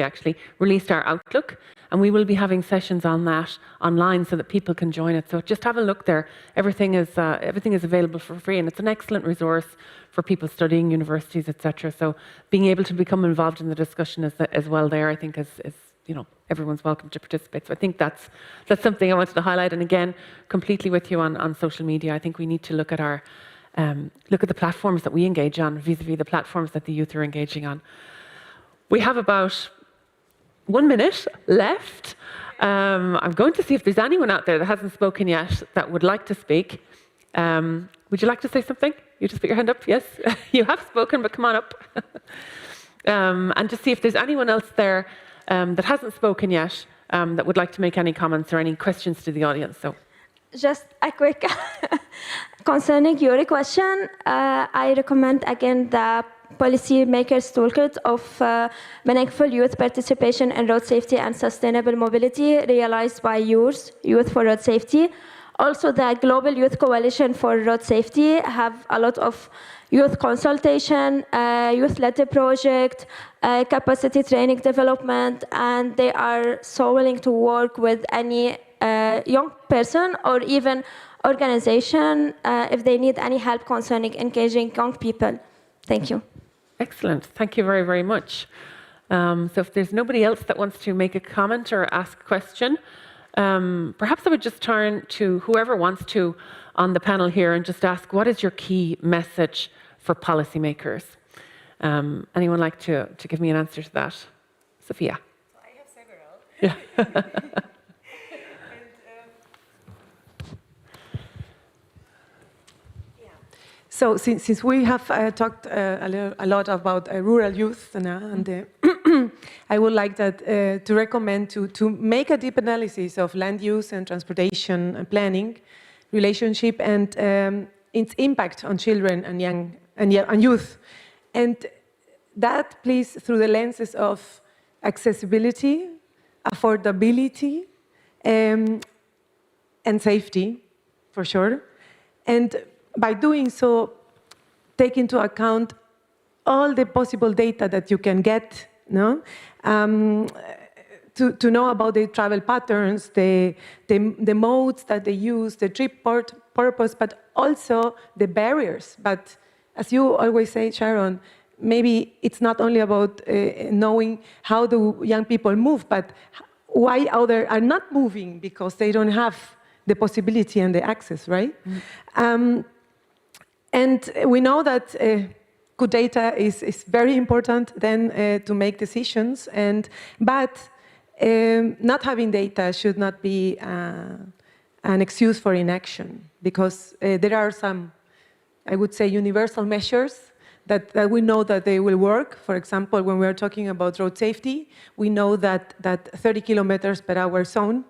actually, released our Outlook, and we will be having sessions on that online so that people can join it. So just have a look there. Everything is available for free, and it's an excellent resource for people studying universities, etc. So being able to become involved in the discussion as well there, I think is everyone's welcome to participate. So I think that's something I wanted to highlight. And again, completely with you on social media. I think we need to look at the platforms that we engage on vis-a-vis the platforms that the youth are engaging on. We have about 1 minute left. I'm going to see if there's anyone out there that hasn't spoken yet that would like to speak. Would you like to say something? You just put your hand up. Yes, you have spoken, but come on up. And to see if there's anyone else there that hasn't spoken yet, that would like to make any comments or any questions to the audience. So, just a quick concerning your question, I recommend again the policymakers toolkit of meaningful youth participation in road safety and sustainable mobility, realized by Youth for Road Safety. Also, the Global Youth Coalition for Road Safety have a lot of youth consultation, youth-led project, capacity training development, and they are so willing to work with any young person or even organization if they need any help concerning engaging young people. Thank you. Excellent. Thank you very, very much. So if there's nobody else that wants to make a comment or ask a question, perhaps I would just turn to whoever wants to on the panel here and just ask, what is your key message for policymakers? Anyone like to give me an answer to that? Sophia. I have several. Yeah. So since we have talked a lot about rural youth and I would like to recommend to make a deep analysis of land use and transportation and planning relationship and its impact on children and youth. And that, please, through the lenses of accessibility, affordability, and safety, for sure. And by doing so, take into account all the possible data that you can get, no? To know about the travel patterns, the modes that they use, the trip purpose, but also the barriers. But as you always say, Sharon, maybe it's not only about knowing how do young people move, but why others are not moving because they don't have the possibility and the access, right? And we know that good data is very important then to make decisions, but not having data should not be an excuse for inaction, because there are some, I would say, universal measures that we know that they will work. For example, when we are talking about road safety, we know that 30 kilometers per hour zone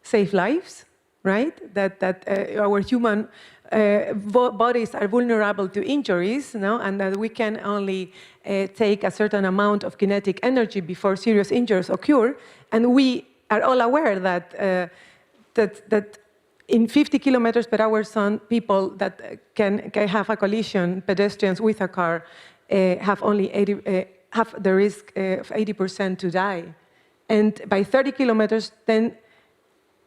save lives, right? That our human bodies are vulnerable to injuries, no? And that we can only take a certain amount of kinetic energy before serious injuries occur. And we are all aware that in 50 kilometers per hour zone, people that can have a collision, pedestrians with a car, have the risk of 80% to die. And by 30 kilometers, then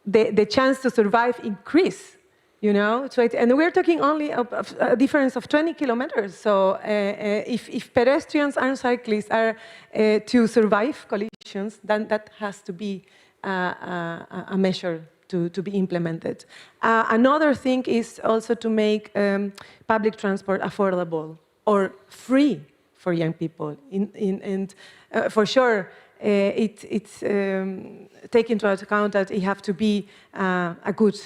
the chance to survive increase. You know, so and we're talking only of a difference of 20 kilometers. So if pedestrians and cyclists are to survive collisions, then that has to be a measure to be implemented. Another thing is also to make public transport affordable or free for young people. And for sure, it's take into account that it have to be a good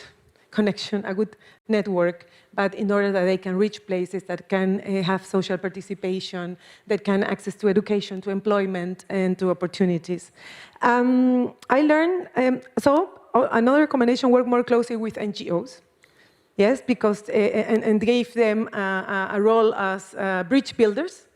connection, a good network, but in order that they can reach places that can have social participation, that can access to education, to employment, and to opportunities. I learned, another recommendation, work more closely with NGOs. Yes, because, and gave them a role as bridge builders.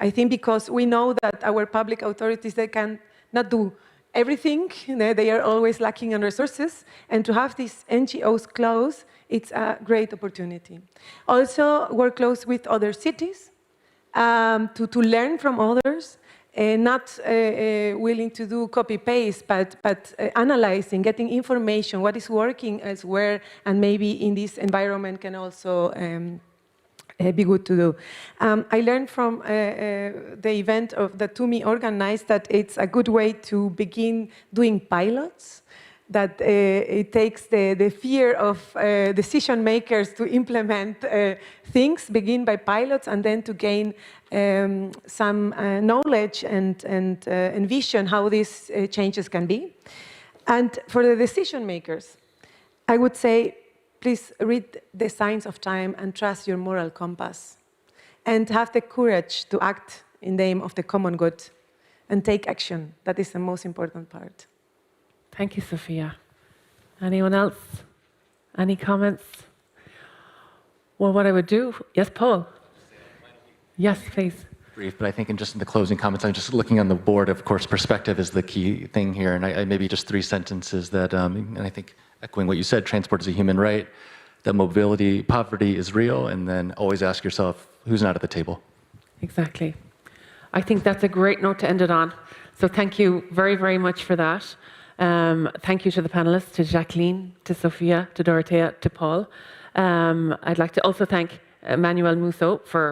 I think because we know that our public authorities, they can not do everything, they are always lacking in resources, and to have these NGOs close, it's a great opportunity. Also, work close with other cities to learn from others, not willing to do copy-paste, but analyzing, getting information, what is working elsewhere, and maybe in this environment can also be good to do. I learned from the event that TUMI organized that it's a good way to begin doing pilots, that it takes the fear of decision makers to implement things, begin by pilots, and then to gain some knowledge and vision how these changes can be. And for the decision makers, I would say, please read The Signs of Time and trust your moral compass, and have the courage to act in the name of the common good and take action. That is the most important part. Thank you, Sophia. Anyone else? Any comments? Well, what I would do, yes, Paul? Yes, please. Brief, but I think in the closing comments, I'm just looking on the board. Of course, perspective is the key thing here, and I maybe just 3 sentences that, and I think echoing what you said, transport is a human right, that poverty is real, and then always ask yourself, who's not at the table? Exactly. I think that's a great note to end it on. So thank you very, very much for that. Thank you to the panelists, to Jacqueline, to Sophia, to Dorothea, to Paul. I'd like to also thank Manuel Musso for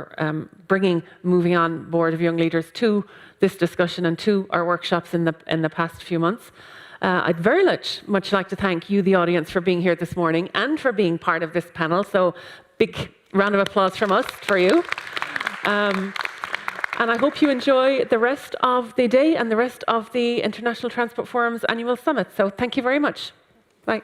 bringing Moving On Board of Young Leaders to this discussion and to our workshops in the past few months. I'd very much like to thank you, the audience, for being here this morning and for being part of this panel. So big round of applause from us for you. And I hope you enjoy the rest of the day and the rest of the International Transport Forum's annual summit. So thank you very much. Bye.